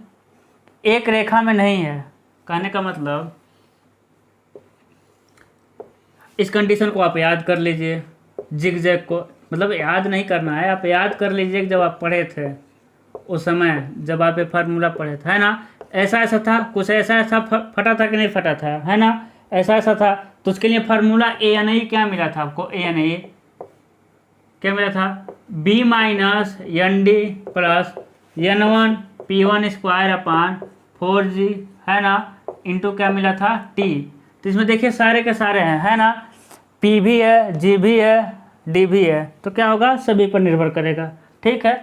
एक रेखा में नहीं है। कहने का मतलब इस कंडीशन को आप याद कर लीजिए, जिग-जैग को, मतलब याद नहीं करना है, आप याद कर लीजिए जब आप पढ़े थे उस समय, जब आप ये फार्मूला पढ़े थे, है ना। ऐसा था, कुछ ऐसा फटा था कि नहीं फटा था, है ना, ऐसा था। तो उसके लिए फार्मूला ए एन ई क्या मिला था आपको? ए एन ई क्या मिला था? B minus N D plus N1 P1 square upon 4G, है ना, इंटू क्या मिला था? T। तो इसमें देखिए सारे के सारे हैं, है ना, P भी है, G भी है, D भी है। तो क्या होगा? सभी पर निर्भर करेगा। ठीक है,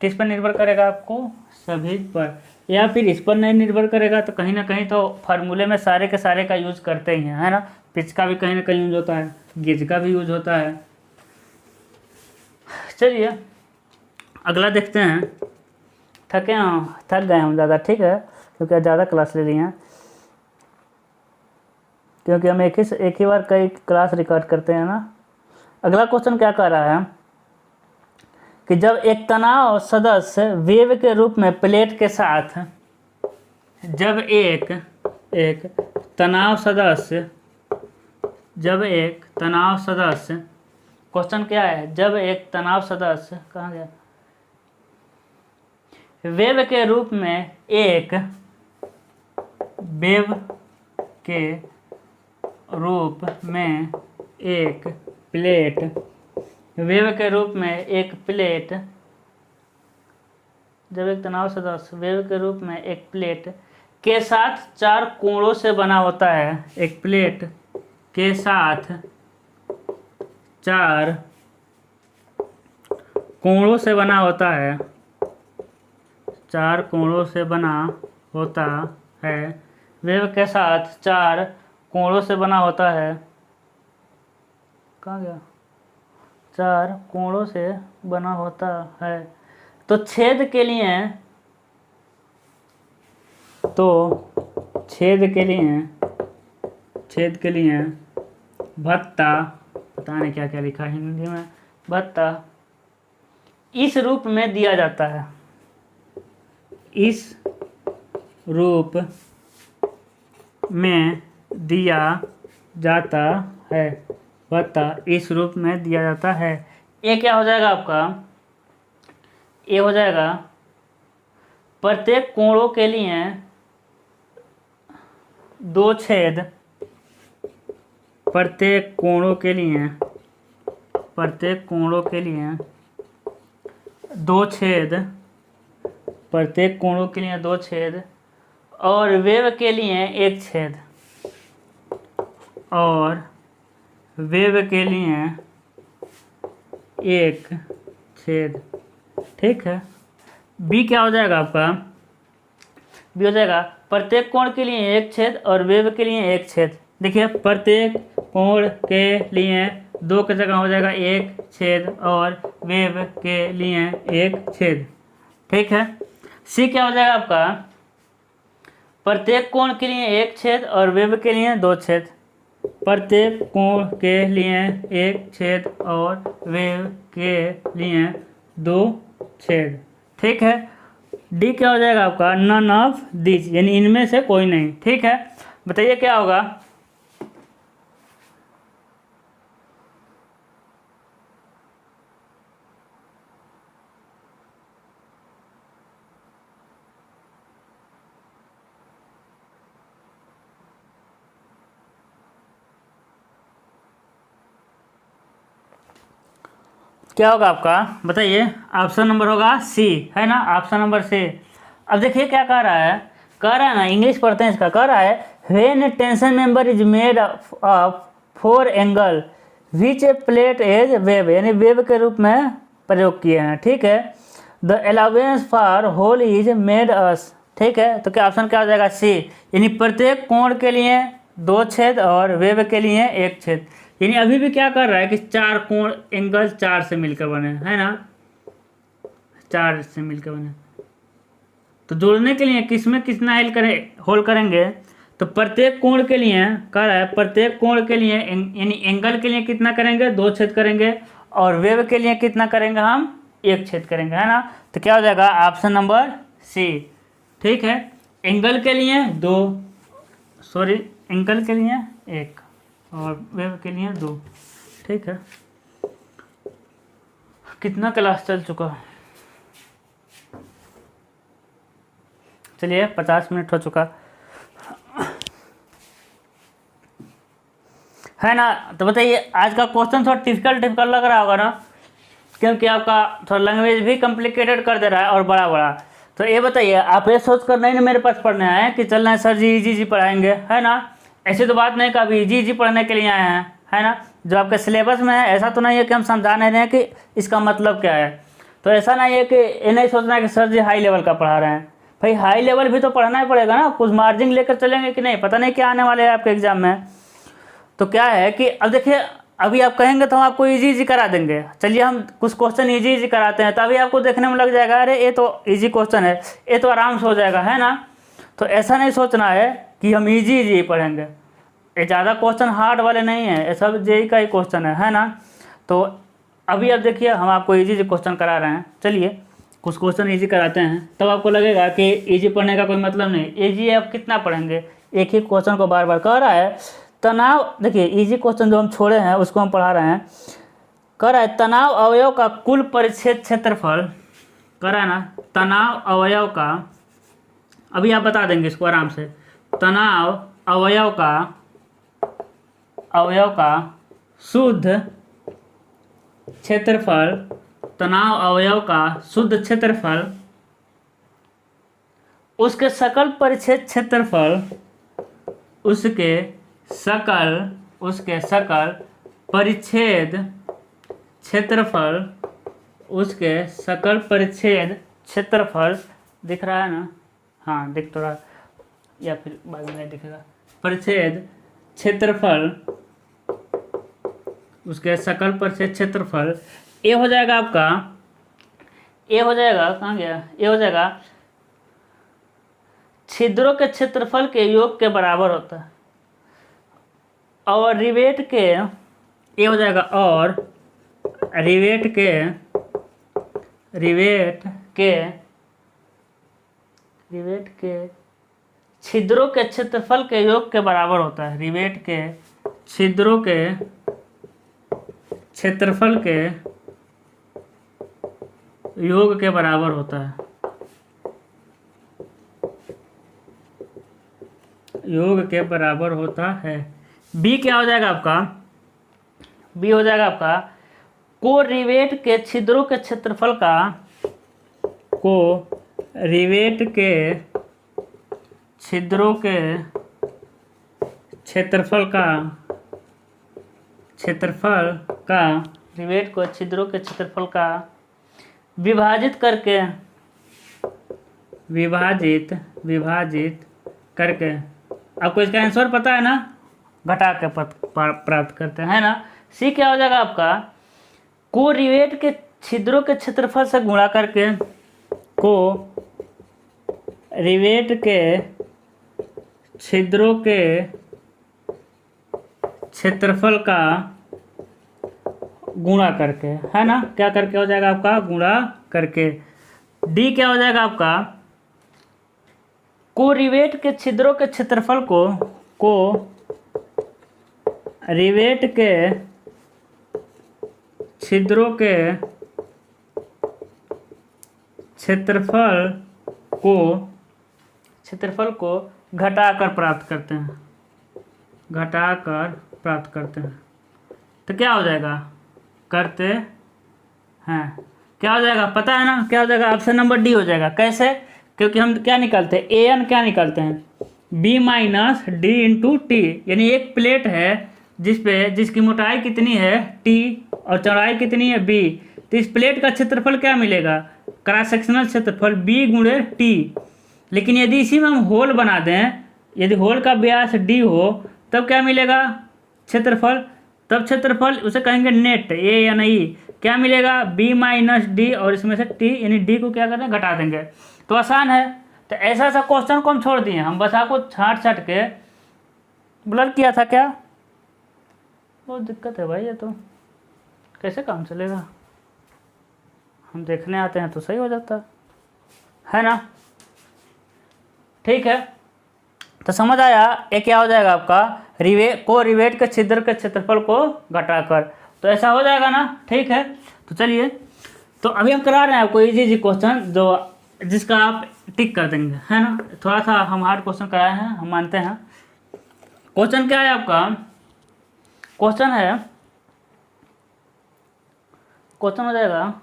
किस पर निर्भर करेगा आपको? सभी पर। या फिर इस पर नहीं निर्भर करेगा तो कहीं ना कहीं तो फार्मूले में सारे के सारे का यूज़ करते ही हैं, है ना। पिच का भी कहीं ना कहीं यूज होता है, गेज का भी यूज होता है। चलिए अगला देखते हैं। थक गए हम ज़्यादा, ठीक है, क्योंकि ज़्यादा क्लास ले लिए हैं, क्योंकि हम एक ही बार कई क्लास रिकॉर्ड करते हैं ना। अगला क्वेश्चन क्या कह रहा है कि जब एक तनाव सदस्य वेव के रूप में प्लेट के साथ, जब एक तनाव सदस्य, क्वेश्चन क्या है? जब एक तनाव सदस्य, कहाँ गया, वेव के रूप में एक प्लेट वेव के रूप में एक प्लेट, जब एक तनाव सदस्य वेव के रूप में एक प्लेट के साथ 4 कोणों से बना होता है, एक प्लेट के साथ 4 कोणों से बना होता है, 4 कोणों से बना होता है, वेव के साथ 4 कोणों से बना होता है, कहाँ गया, 4 कोणों से बना होता है, तो छेद के लिए, भत्ता, पता नहीं क्या क्या लिखा है हिंदी में, भत्ता इस रूप में दिया जाता है, इस रूप में दिया जाता है, भत्ता इस रूप में दिया जाता है। ये क्या हो जाएगा आपका, ये हो जाएगा प्रत्येक कोणों के लिए 2 छेद, प्रत्येक कोणों के लिए 2 छेद, प्रत्येक कोणों के लिए 2 छेद, और वेव के लिए 1 छेद, और वेव के लिए 1 छेद। ठीक है। बी क्या हो जाएगा आपका, बी हो जाएगा प्रत्येक कोण के लिए 1 छेद और वेव के लिए 1 छेद। देखिए प्रत्येक कोण के लिए 2 की जगह हो जाएगा 1 छेद और वेव के लिए 1 छेद। ठीक है। सी क्या हो जाएगा आपका, प्रत्येक कोण के लिए 1 छेद और वेव के लिए 2 छेद, प्रत्येक कोण के लिए 1 छेद और वेव के लिए 2 छेद। ठीक है। डी क्या हो जाएगा आपका, नन ऑफ दिस, यानी इनमें से कोई नहीं। ठीक है। बताइए क्या होगा, क्या होगा आपका, बताइए। ऑप्शन नंबर होगा सी, है ना, ऑप्शन नंबर सी। अब देखिए क्या कह रहा है, ना इंग्लिश पढ़ते हैं इसका, कह रहा है when tension member is made of 4 angle which a plate as web, यानी वेव के रूप में प्रयोग किए हैं। ठीक है। The allowance for hole is made as. ठीक है। तो क्या ऑप्शन क्या हो जाएगा, सी, यानी प्रत्येक कोण के लिए 2 छेद और वेव के लिए 1 छेद। यानी अभी भी क्या कर रहा है कि 4 कोण एंगल 4 से मिलकर बने, है ना, 4 से मिलकर बने। तो जोड़ने के लिए किसमें कितना होल करेंगे, तो प्रत्येक कोण के लिए कह रहा है, प्रत्येक कोण के लिए यानी एंगल के लिए कितना करेंगे, 2 छेद करेंगे, और वेव के लिए कितना करेंगे, हम 1 छेद करेंगे, है ना। तो क्या हो जाएगा, ऑप्शन नंबर सी। ठीक है। एंगल के लिए 2, एंगल के लिए 1 और वेव के लिए 2। ठीक है। कितना क्लास चल चुका है, चलिए 50 मिनट हो चुका है ना। तो बताइए आज का क्वेश्चन थोड़ा डिफिकल्ट लग रहा होगा ना, क्योंकि आपका थोड़ा लैंग्वेज भी कॉम्प्लिकेटेड कर दे रहा है और बड़ा बड़ा। तो ये बताइए, आप ये सोच कर नहीं ना मेरे पास पढ़ने आए हैं कि चलना है सर जी इजी पढ़ाएंगे, है ना। ऐसी तो बात नहीं कि अभी इजी पढ़ने के लिए आए हैं, है ना। जो आपके सिलेबस में है ऐसा तो नहीं है कि हम समझा नहीं रहे हैं कि इसका मतलब क्या है। तो ऐसा नहीं है कि ये नहीं सोचना है कि सर जी हाई लेवल का पढ़ा रहे हैं। भाई हाई लेवल भी तो पढ़ना ही पड़ेगा ना, कुछ मार्जिन लेकर चलेंगे कि नहीं, पता नहीं क्या आने वाले हैं आपके एग्जाम में। तो क्या है कि अब देखिए, अभी आप कहेंगे तो हम आपको इजी करा देंगे। चलिए हम कुछ क्वेश्चन इजी कराते हैं, तभी आपको देखने में लग जाएगा अरे ये तो इजी क्वेश्चन है, ये तो आराम से हो जाएगा, है ना। तो ऐसा नहीं सोचना है कि हम इजी पढ़ेंगे, ये ज़्यादा क्वेश्चन हार्ड वाले नहीं हैं, ये सब जेई का ही क्वेश्चन है ना। तो अभी आप देखिए हम आपको इजी क्वेश्चन करा रहे हैं, चलिए कुछ क्वेश्चन इजी कराते हैं, तब आपको लगेगा कि इजी पढ़ने का कोई मतलब नहीं। इजी आप कितना पढ़ेंगे, एक ही क्वेश्चन को बार बार कह रहा है। तनाव, देखिए इजी क्वेश्चन जो हम छोड़े हैं उसको हम पढ़ा रहे हैं। कह रहा है तनाव अवयव का कुल परिच्छेद क्षेत्रफल, कह रहा है ना, तनाव अवयव का, अभी आप बता देंगे इसको आराम से, तनाव अवयव का शुद्ध क्षेत्रफल, तनाव अवयव का शुद्ध क्षेत्रफल, उसके सकल परिच्छेद क्षेत्रफल, उसके सकल परिच्छेद क्षेत्रफल, उसके सकल परिच्छेद क्षेत्रफल, दिख रहा है ना? हाँ दिख तो रहा, या फिर बाद में दिखेगा। परिच्छेद क्षेत्रफल, उसके सकल परिच्छेद क्षेत्रफल, ये हो जाएगा आपका, ये हो जाएगा, कहाँ गया, ये हो जाएगा छिद्रों के क्षेत्रफल के योग के बराबर होता है। और रिवेट के, ये हो जाएगा, और रिवेट के छिद्रों के क्षेत्रफल के योग के बराबर होता है। रिवेट के छिद्रों के क्षेत्रफल के योग के बराबर होता है, योग के बराबर होता है। बी क्या हो जाएगा आपका? बी हो जाएगा आपका को रिवेट के छिद्रों के क्षेत्रफल का, को रिवेट के छिद्रों के क्षेत्रफल का रिवेट को छिद्रों के क्षेत्रफल का विभाजित करके आपको इसका आंसर पता है ना? घटा के प्राप्त करते हैं ना। सी क्या हो जाएगा आपका? को रिवेट के छिद्रों के क्षेत्रफल से गुणा करके, को रिवेट के छिद्रों के क्षेत्रफल का गुणा करके, है ना? क्या करके हो जाएगा आपका? गुणा करके। डी क्या हो जाएगा आपका? को रिवेट के छिद्रों के क्षेत्रफल को रिवेट के छिद्रों के क्षेत्रफल को घटाकर प्राप्त करते हैं, तो क्या हो जाएगा? करते हैं, क्या हो जाएगा पता है ना? क्या हो जाएगा? ऑप्शन नंबर डी हो जाएगा। कैसे? क्योंकि हम क्या निकालते हैं? एन क्या निकालते हैं? B minus D into T. यानी एक प्लेट है जिसकी मोटाई कितनी है? टी, और चौड़ाई कितनी है? बी। तो इस प्लेट का क्षेत्रफल क्या मिलेगा? क्रॉस सेक्शनल क्षेत्रफल बी गुणे टी। लेकिन यदि इसी में हम होल बना दें, यदि होल का व्यास डी हो, तब क्या मिलेगा? क्षेत्रफल। तब क्षेत्रफल उसे कहेंगे नेट, ए या नहीं, क्या मिलेगा? बी माइनस डी, और इसमें से टी, यानी डी को क्या करते हैं? घटा देंगे। तो आसान है। तो ऐसा क्वेश्चन को हम छोड़ दिए, हम बस आपको छाट के ब्लर किया था। क्या बहुत दिक्कत है भाई, ये तो कैसे काम चलेगा? हम देखने आते हैं तो सही हो जाता है ना? ठीक है, तो समझ आया? ये क्या हो जाएगा आपका? रिवेट के छिद्र के क्षेत्रफल को घटाकर, तो ऐसा हो जाएगा ना? ठीक है, तो चलिए, तो अभी हम करा रहे हैं आपको इजी क्वेश्चन जिसका आप टिक कर देंगे, है ना? थोड़ा सा हम हार्ड क्वेश्चन कराए हैं, हम मानते हैं। क्वेश्चन क्या है आपका? क्वेश्चन हो जाएगा,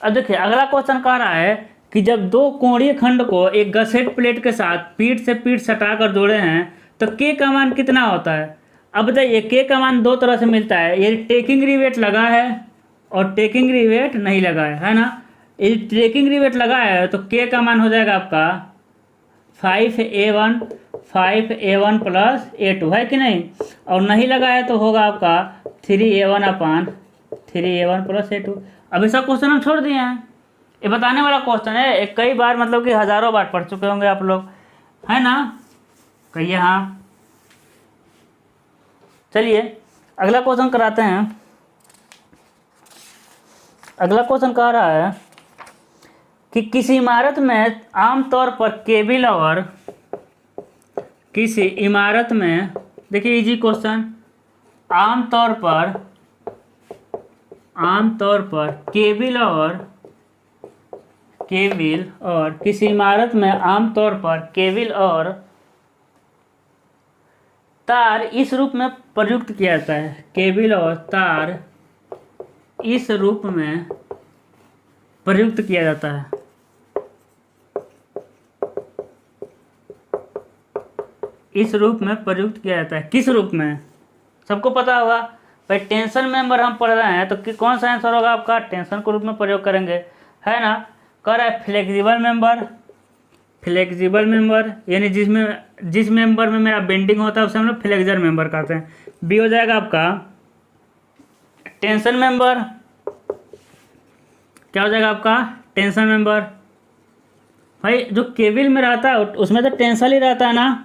अब देखिए अगला क्वेश्चन कह रहा है कि जब दो कोणीय खंड को एक गसेट प्लेट के साथ पीठ से पीठ सटाकर जोड़े हैं तो के का मान कितना होता है? अब बताइए, के का मान दो तरह से मिलता है। यदि टेकिंग रिवेट लगा है और टेकिंग रिवेट नहीं लगा है ना? यदि टेकिंग रिवेट लगा है तो के का मान हो जाएगा आपका 5a1 प्लस a2, है कि नहीं? और नहीं लगा है तो होगा आपका 3a1 प्लस a2। अब ऐसा क्वेश्चन हम छोड़ दिए हैं, ये बताने वाला क्वेश्चन है। कई बार, मतलब कि हज़ारों बार पढ़ चुके होंगे आप लोग, है ना? कहिए हाँ। चलिए अगला क्वेश्चन कराते हैं। अगला क्वेश्चन कह रहा है कि किसी इमारत में आमतौर पर केबिल और किसी इमारत में, देखिए इजी क्वेश्चन, आमतौर पर केबिल और किसी इमारत में आमतौर पर केबिल और तार इस रूप में प्रयुक्त किया जाता है। केबिल और तार इस रूप में प्रयुक्त किया जाता है। इस रूप में प्रयुक्त किया जाता है। किस रूप में? सबको पता होगा भाई, टेंशन मेंबर हम पढ़ रहे हैं तो कौन सा आंसर होगा आपका? टेंशन के रूप में प्रयोग करेंगे, है ना। कह रहा है फ्लेक्सिबल मेंबर। फ्लेक्सिबल मेंबर यानी जिस मेंबर में मेरा बेंडिंग होता है उसे हम लोग फ्लेक्सर मेंबर कहते हैं। बी हो जाएगा आपका टेंशन मेंबर। क्या हो जाएगा आपका? Tension member. भाई जो केबिल में रहता है उसमें तो टेंशन ही रहता है ना,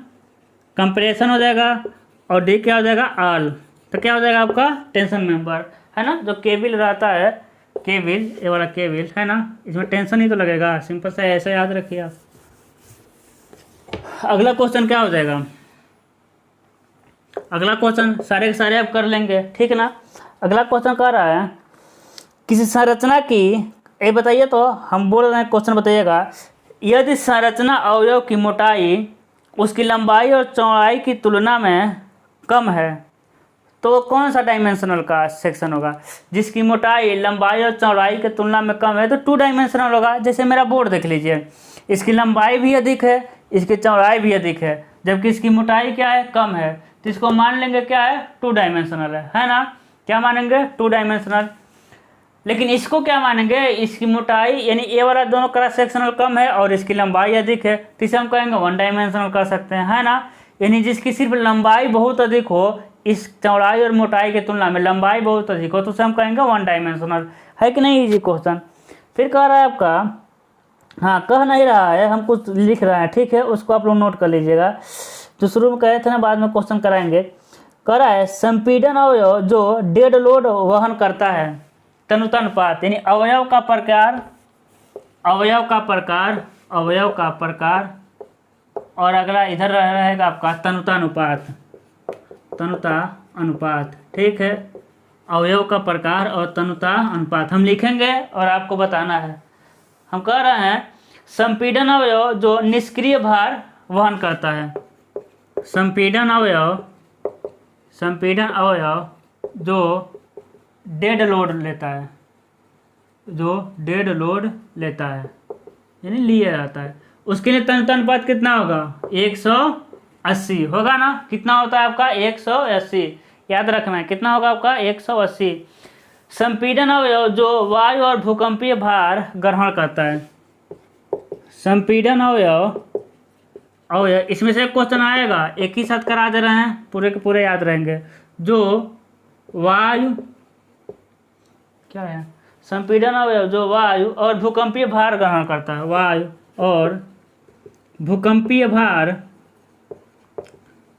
कंप्रेशन हो जाएगा। और डी क्या हो जाएगा? आल। तो क्या हो जाएगा आपका? टेंशन मेंबर, है ना। जो केबिल रहता है, केबिल, ये वाला केबिल है ना, इसमें टेंशन ही तो लगेगा। सिंपल सा ऐसा याद रखिए आप। अगला क्वेश्चन क्या हो जाएगा? अगला क्वेश्चन सारे के सारे आप कर लेंगे, ठीक है ना। अगला क्वेश्चन कह रहा है किसी संरचना की, ये बताइए तो, हम बोल रहे हैं क्वेश्चन बताइएगा। यदि संरचना अवयव की मोटाई उसकी लंबाई और चौड़ाई की तुलना में कम है तो कौन सा डायमेंशनल का सेक्शन होगा? जिसकी मोटाई लंबाई और चौड़ाई की तुलना में कम है तो 2 डायमेंशनल होगा। जैसे मेरा बोर्ड देख लीजिए, इसकी लंबाई भी अधिक है, इसकी चौड़ाई भी अधिक है, जबकि इसकी मोटाई क्या है? कम है। तो इसको मान लेंगे क्या है? 2 डायमेंशनल है ना। क्या मानेंगे? 2 डायमेंशनल। लेकिन इसको क्या मानेंगे? इसकी मोटाई यानी ये वाला दोनों क्रॉस सेक्शनल कम है और इसकी लंबाई अधिक है, तो इसे हम कहेंगे 1 डायमेंशनल कर सकते हैं, है ना। यानी जिसकी सिर्फ लंबाई बहुत अधिक हो, इस चौड़ाई और मोटाई की तुलना में लंबाई बहुत अधिक हो, तो उसे हम कहेंगे 1 डायमेंशनल, है कि नहीं। Easy question. फिर कह रहा है आपका, हाँ कह नहीं रहा है, हम कुछ लिख रहे हैं, ठीक है, उसको आप लोग नोट कर लीजिएगा। जो शुरू में कहे थे ना, बाद में क्वेश्चन कराएंगे। कह रहा है संपीड़न अवयव जो डेड लोड वहन करता है, तनुतानुपात यानी अवयव का प्रकार, अवयव का प्रकार, अवयव का प्रकार, और अगला इधर रहेगा आपका तनुतानुपात, तनुता अनुपात, ठीक है। अवयव का प्रकार और तनुता अनुपात हम लिखेंगे और आपको बताना है। हम कह रहे हैं संपीड़न अवयव जो निष्क्रिय भार वहन करता है, संपीड़न अवयव, संपीड़न अवयव जो डेड लोड लेता है, जो डेड लोड लेता है यानी लिया जाता है, उसके लिए तनुता अनुपात कितना होगा? 180 होगा ना। कितना होता है आपका? 180, याद रखना है कितना होगा आपका? 180। संपीड़न अवयव जो वायु और भूकंपीय भार ग्रहण करता है, संपीड़न अवयव, अवयव इसमें से एक क्वेश्चन आएगा, एक ही साथ करा दे रहे हैं, पूरे के पूरे याद रहेंगे। जो वायु, क्या है? संपीड़न अवयव जो वायु और भूकंपीय भार ग्रहण करता है, वायु और भूकंपीय भार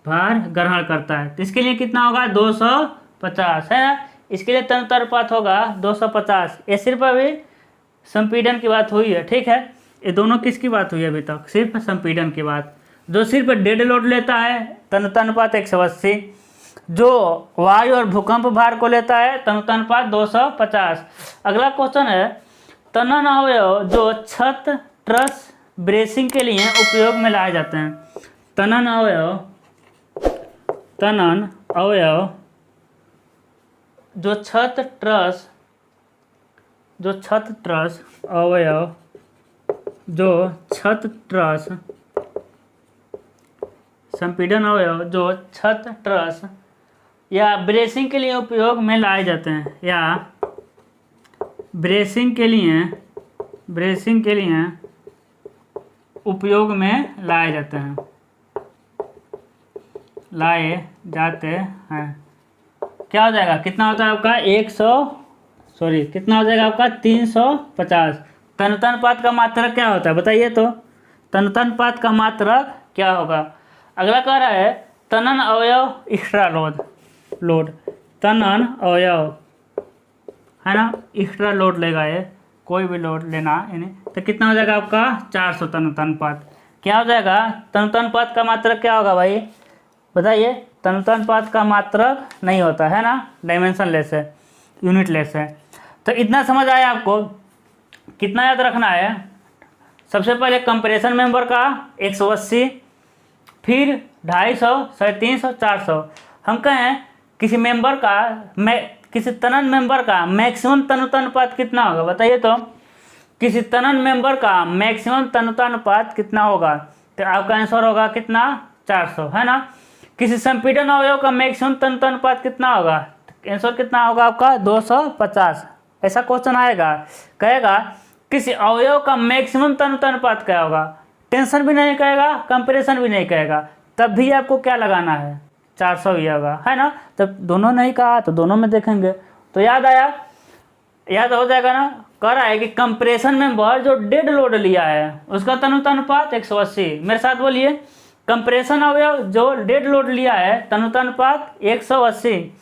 ग्रहण करता है, तो इसके लिए कितना होगा? 250, है ना। इसके लिए तनुता अनुपात होगा 250। ये सिर्फ अभी संपीड़न की बात हुई है, ठीक है। ये दोनों किसकी बात हुई है अभी तक? सिर्फ संपीड़न की बात। जो सिर्फ डेड लोड लेता है, तनुता अनुपात 180। जो वायु और भूकंप भार को लेता है, तनुता अनुपात 250। अगला क्वेश्चन है तनन अवयव जो छत, ट्रस, ब्रेसिंग के लिए उपयोग में लाए जाते हैं, तनन अवयव, तनन अवयव जो छत, ट्रस, जो छत, ट्रस अवयव, जो छत, ट्रस, संपीड़न अवयव जो छत, ट्रस या ब्रेसिंग के लिए उपयोग में लाए जाते हैं, या ब्रेसिंग के लिए, ब्रेसिंग के लिए उपयोग में लाए जाते हैं, लाए जाते हैं। क्या हो जाएगा? कितना होता है आपका? 100, कितना हो जाएगा आपका? 350। तनुता अनुपात का मात्रक क्या होता है बताइए तो? तनुता अनुपात का मात्रक क्या होगा? अगला कह रहा है तनन अवयव एक्स्ट्रा लोड, तनन अवयव, है ना, एक्स्ट्रा लोड लेगा, ये कोई भी लोड लेना यानी, तो कितना हो जाएगा आपका? 400 तनुता अनुपात। क्या हो जाएगा? तनुता अनुपात का मात्रक क्या होगा भाई बताइए? तनुता अनुपात का मात्रक नहीं होता है ना, डायमेंशन लेस है, यूनिट लेस है। तो इतना समझ आया आपको? कितना याद रखना है? सबसे पहले कंप्रेशन मेंबर का 180, फिर 250, 350, 400। हम कहें किसी मेंबर का, मैं किसी तनन मेंबर का मैक्सिमम तन्यता अनुपात कितना होगा बताइए तो। किसी तनन मेंबर का मैक्सिमम तन्यता अनुपात कितना होगा, तो आपका आंसर होगा कितना 400, है ना। किसी संपीड़न अवयव का मैक्सिमम तन्यता अनुपात कितना होगा, आंसर कितना होगा आपका 250। ऐसा क्वेश्चन आएगा, कहेगा किसी अवयव का मैक्सिमम तन्यता अनुपात क्या होगा, टेंशन भी नहीं कहेगा, कंप्रेशन भी नहीं कहेगा, तब भी आपको क्या लगाना है 400 ही होगा, है ना। तब दोनों नहीं कहा तो दोनों में देखेंगे तो याद आया, याद हो जाएगा ना। कह रहा है कि कंप्रेशन मेंबर जो डेड लोड लिया है उसका तन्यता अनुपात 180, मेरे साथ बोलिए। कंप्रेशन अवयव जो डेड लोड लिया है तन्यता अनुपात 180।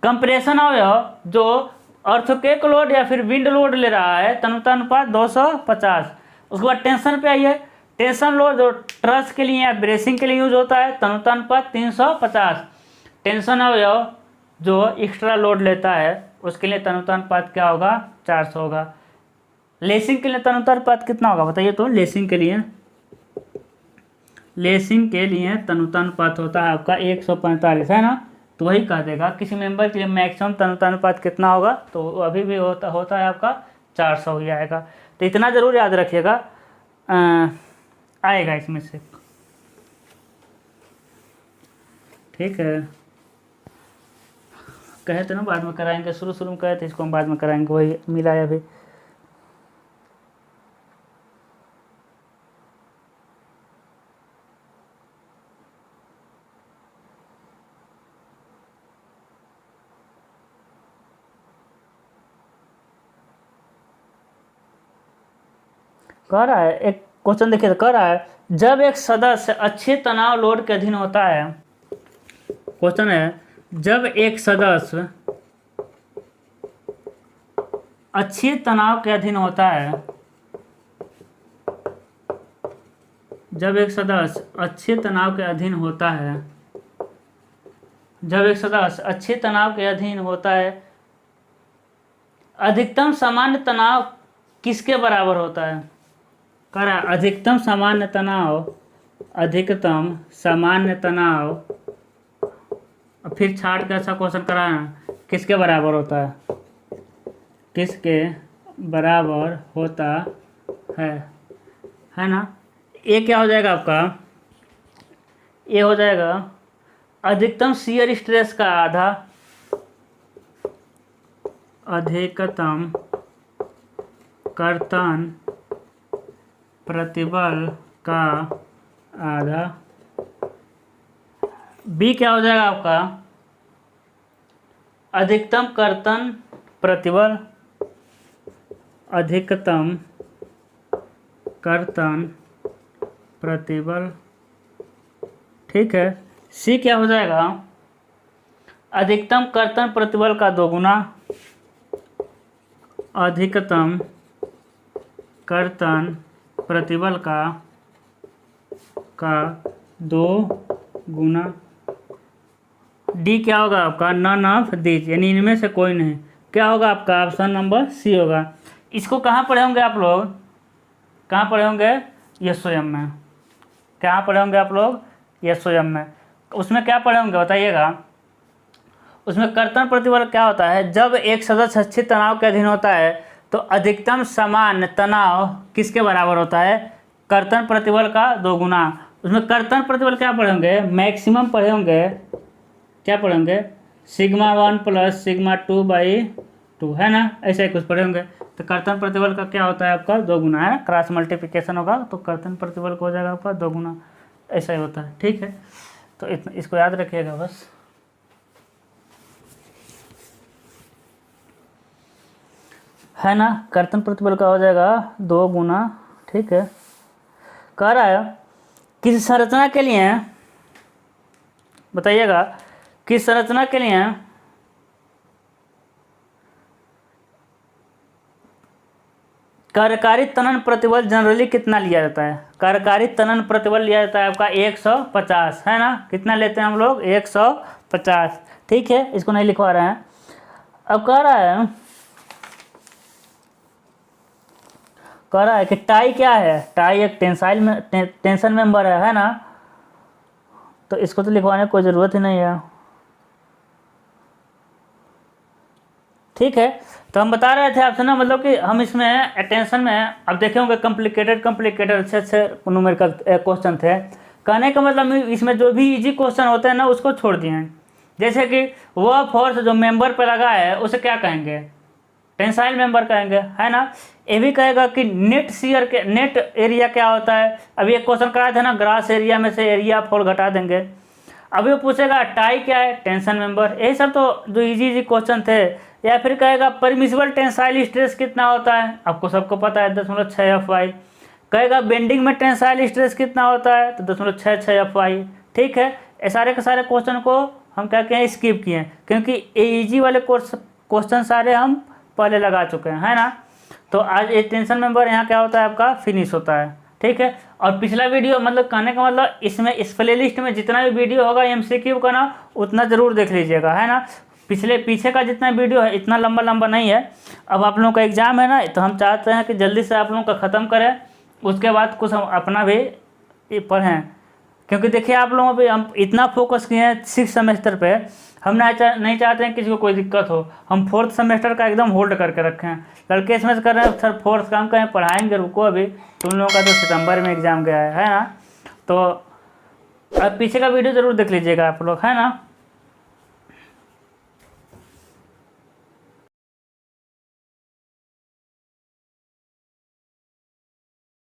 कंप्रेशन अवयव जो अर्थक्वेक लोड या फिर विंड लोड ले रहा है तन्यता अनुपात 250। उसके बाद टेंशन पे आइए, टेंशन लोड जो ट्रस के लिए या ब्रेसिंग के लिए यूज होता है तन्यता अनुपात 350। टेंशन अवयव जो एक्स्ट्रा लोड लेता है उसके लिए तन्यता अनुपात क्या होगा 400 होगा। लेसिंग के लिए तन्यता अनुपात कितना होगा बताइए तो। लेसिंग के लिए तन्यता अनुपात होता है आपका 145, है ना। तो वही कह देगा किसी मेंबर के लिए मैक्सिमम तन्यता अनुपात कितना होगा, तो अभी भी होता है आपका 400 ही आएगा। तो इतना ज़रूर याद रखिएगा, आएगा इसमें से, ठीक है। कहे थे ना बाद में कराएंगे, शुरू में कहे थे इसको हम बाद में कराएंगे, वही मिला है अभी। कह रहा है एक क्वेश्चन देखिए, कह रहा है जब एक सदस्य अच्छे तनाव लोड के अधीन होता है, क्वेश्चन है जब एक सदस्य अच्छे तनाव के अधीन होता है, जब एक सदस्य अच्छे तनाव के अधीन होता है, जब एक सदस्य अच्छे तनाव के अधीन होता है, अधिकतम सामान्य तनाव किसके बराबर होता है। कह रहा है अधिकतम सामान्य तनाव, फिर छाट के ऐसा क्वेश्चन कराना किसके बराबर होता है, किसके बराबर होता है ना। ये क्या हो जाएगा आपका, ये हो जाएगा अधिकतम शियर स्ट्रेस का आधा, अधिकतम कर्तन प्रतिबल का आधा। बी क्या हो जाएगा आपका, अधिकतम कर्तन प्रतिबल, अधिकतम कर्तन प्रतिबल, ठीक है। सी क्या हो जाएगा, अधिकतम कर्तन प्रतिबल का 2 गुना, अधिकतम कर्तन प्रतिबल का 2 गुना। डी क्या होगा आपका, नन ऑफ दिस, यानी इनमें से कोई नहीं। क्या होगा आपका, ऑप्शन नंबर सी होगा। इसको कहाँ पढ़े होंगे आप लोग, कहाँ पढ़े होंगे, एसओएम में। कहाँ पढ़े होंगे आप लोग, एसओएम में। उसमें क्या पढ़े होंगे बताइएगा। उसमें कर्तन प्रतिबल क्या होता है, जब एक सदस्य अच्छे तनाव के अधीन होता है तो अधिकतम सामान्य तनाव किसके बराबर होता है, कर्तन प्रतिबल का 2 गुना। उसमें कर्तन प्रतिबल क्या पढ़े होंगे, मैक्सिमम पढ़े होंगे, क्या पढ़े होंगे, सिग्मा 1 प्लस सिग्मा 2/2, है ना, ऐसा ही कुछ पढ़े होंगे। तो कर्तन प्रतिबल का क्या होता है आपका 2 गुना, है, क्रॉस मल्टीप्लिकेशन होगा तो कर्तन प्रतिबल को हो जाएगा आपका 2 गुना, ऐसा ही होता है, ठीक है। तो इसको याद रखिएगा बस। है ना, कर्तन प्रतिबल का हो जाएगा 2 गुना, ठीक है। कह रहा है किसी संरचना के लिए, बताइएगा किस संरचना के लिए कार्यकारी तनन प्रतिबल जनरली कितना लिया जाता है। कार्यकारी तनन प्रतिबल लिया जाता है आपका 150, है ना। कितना लेते हैं हम लोग, 150, ठीक है। इसको नहीं लिखवा रहे हैं। अब कह रहा है कि टाई क्या है, टाई एक टेंसाइल में टेंशन मेंबर है ना। तो इसको तो लिखवाने की कोई ज़रूरत ही नहीं है। ठीक है। तो हम बता रहे थे आपसे ना, मतलब कि हम इसमें अटेंशन में अब देखे होंगे कॉम्प्लिकेटेड अच्छे अच्छे न्यूमेरिकल क्वेश्चन थे। कहने का मतलब इसमें जो भी इजी क्वेश्चन होते हैं ना उसको छोड़ दिए हैं। जैसे कि वह फोर्स जो मेंबर पर लगा है उसे क्या कहेंगे, टेंसाइल मेंबर कहेंगे, है ना। ये भी कहेगा कि नेट शियर के नेट एरिया क्या होता है। अभी एक क्वेश्चन कराया था ना, ग्रास एरिया में से एरिया फोर घटा देंगे। अभी वो पूछेगा टाई क्या है, टेंशन मेंबर। यही सब तो जो इजी क्वेश्चन थे। या फिर कहेगा परमिसिबल टेंसाइल स्ट्रेस कितना होता है, आपको सबको पता है 10.6 FY। कहेगा बेंडिंग में टेंसाइल स्ट्रेस कितना होता है, तो 10.66 FY। ठीक है, ये सारे के सारे क्वेश्चन को हम क्या कहें स्किप किए, क्योंकि इजी वाले क्वेश्चन सारे हम पहले लगा चुके हैं, है ना। तो आज ये टेंशन मेंबर यहाँ क्या होता है आपका फिनिश होता है। ठीक है, और पिछला वीडियो मतलब कहने का मतलब इसमें इस प्ले लिस्ट में जितना भी वीडियो होगा MCQ का ना उतना ज़रूर देख लीजिएगा, है ना। पीछे का जितना वीडियो है इतना लंबा नहीं है। अब आप लोगों का एग्ज़ाम है ना, तो हम चाहते हैं कि जल्दी से आप लोगों का ख़त्म करें, उसके बाद कुछ हम अपना भी पढ़ें। क्योंकि देखिए आप लोगों पे हम इतना फोकस किए हैं 6 सेमेस्टर पे, हम नहीं चाहते हैं किसी को कोई दिक्कत हो। हम 4th सेमेस्टर का एकदम होल्ड करके रखें। लड़के इसमें से कर रहे हैं सर 4th का, हम कहें पढ़ाएंगे, रुको अभी तुम लोगों का तो सितंबर में एग्ज़ाम गया है ना। तो अब पीछे का वीडियो ज़रूर देख लीजिएगा आप लोग, है ना।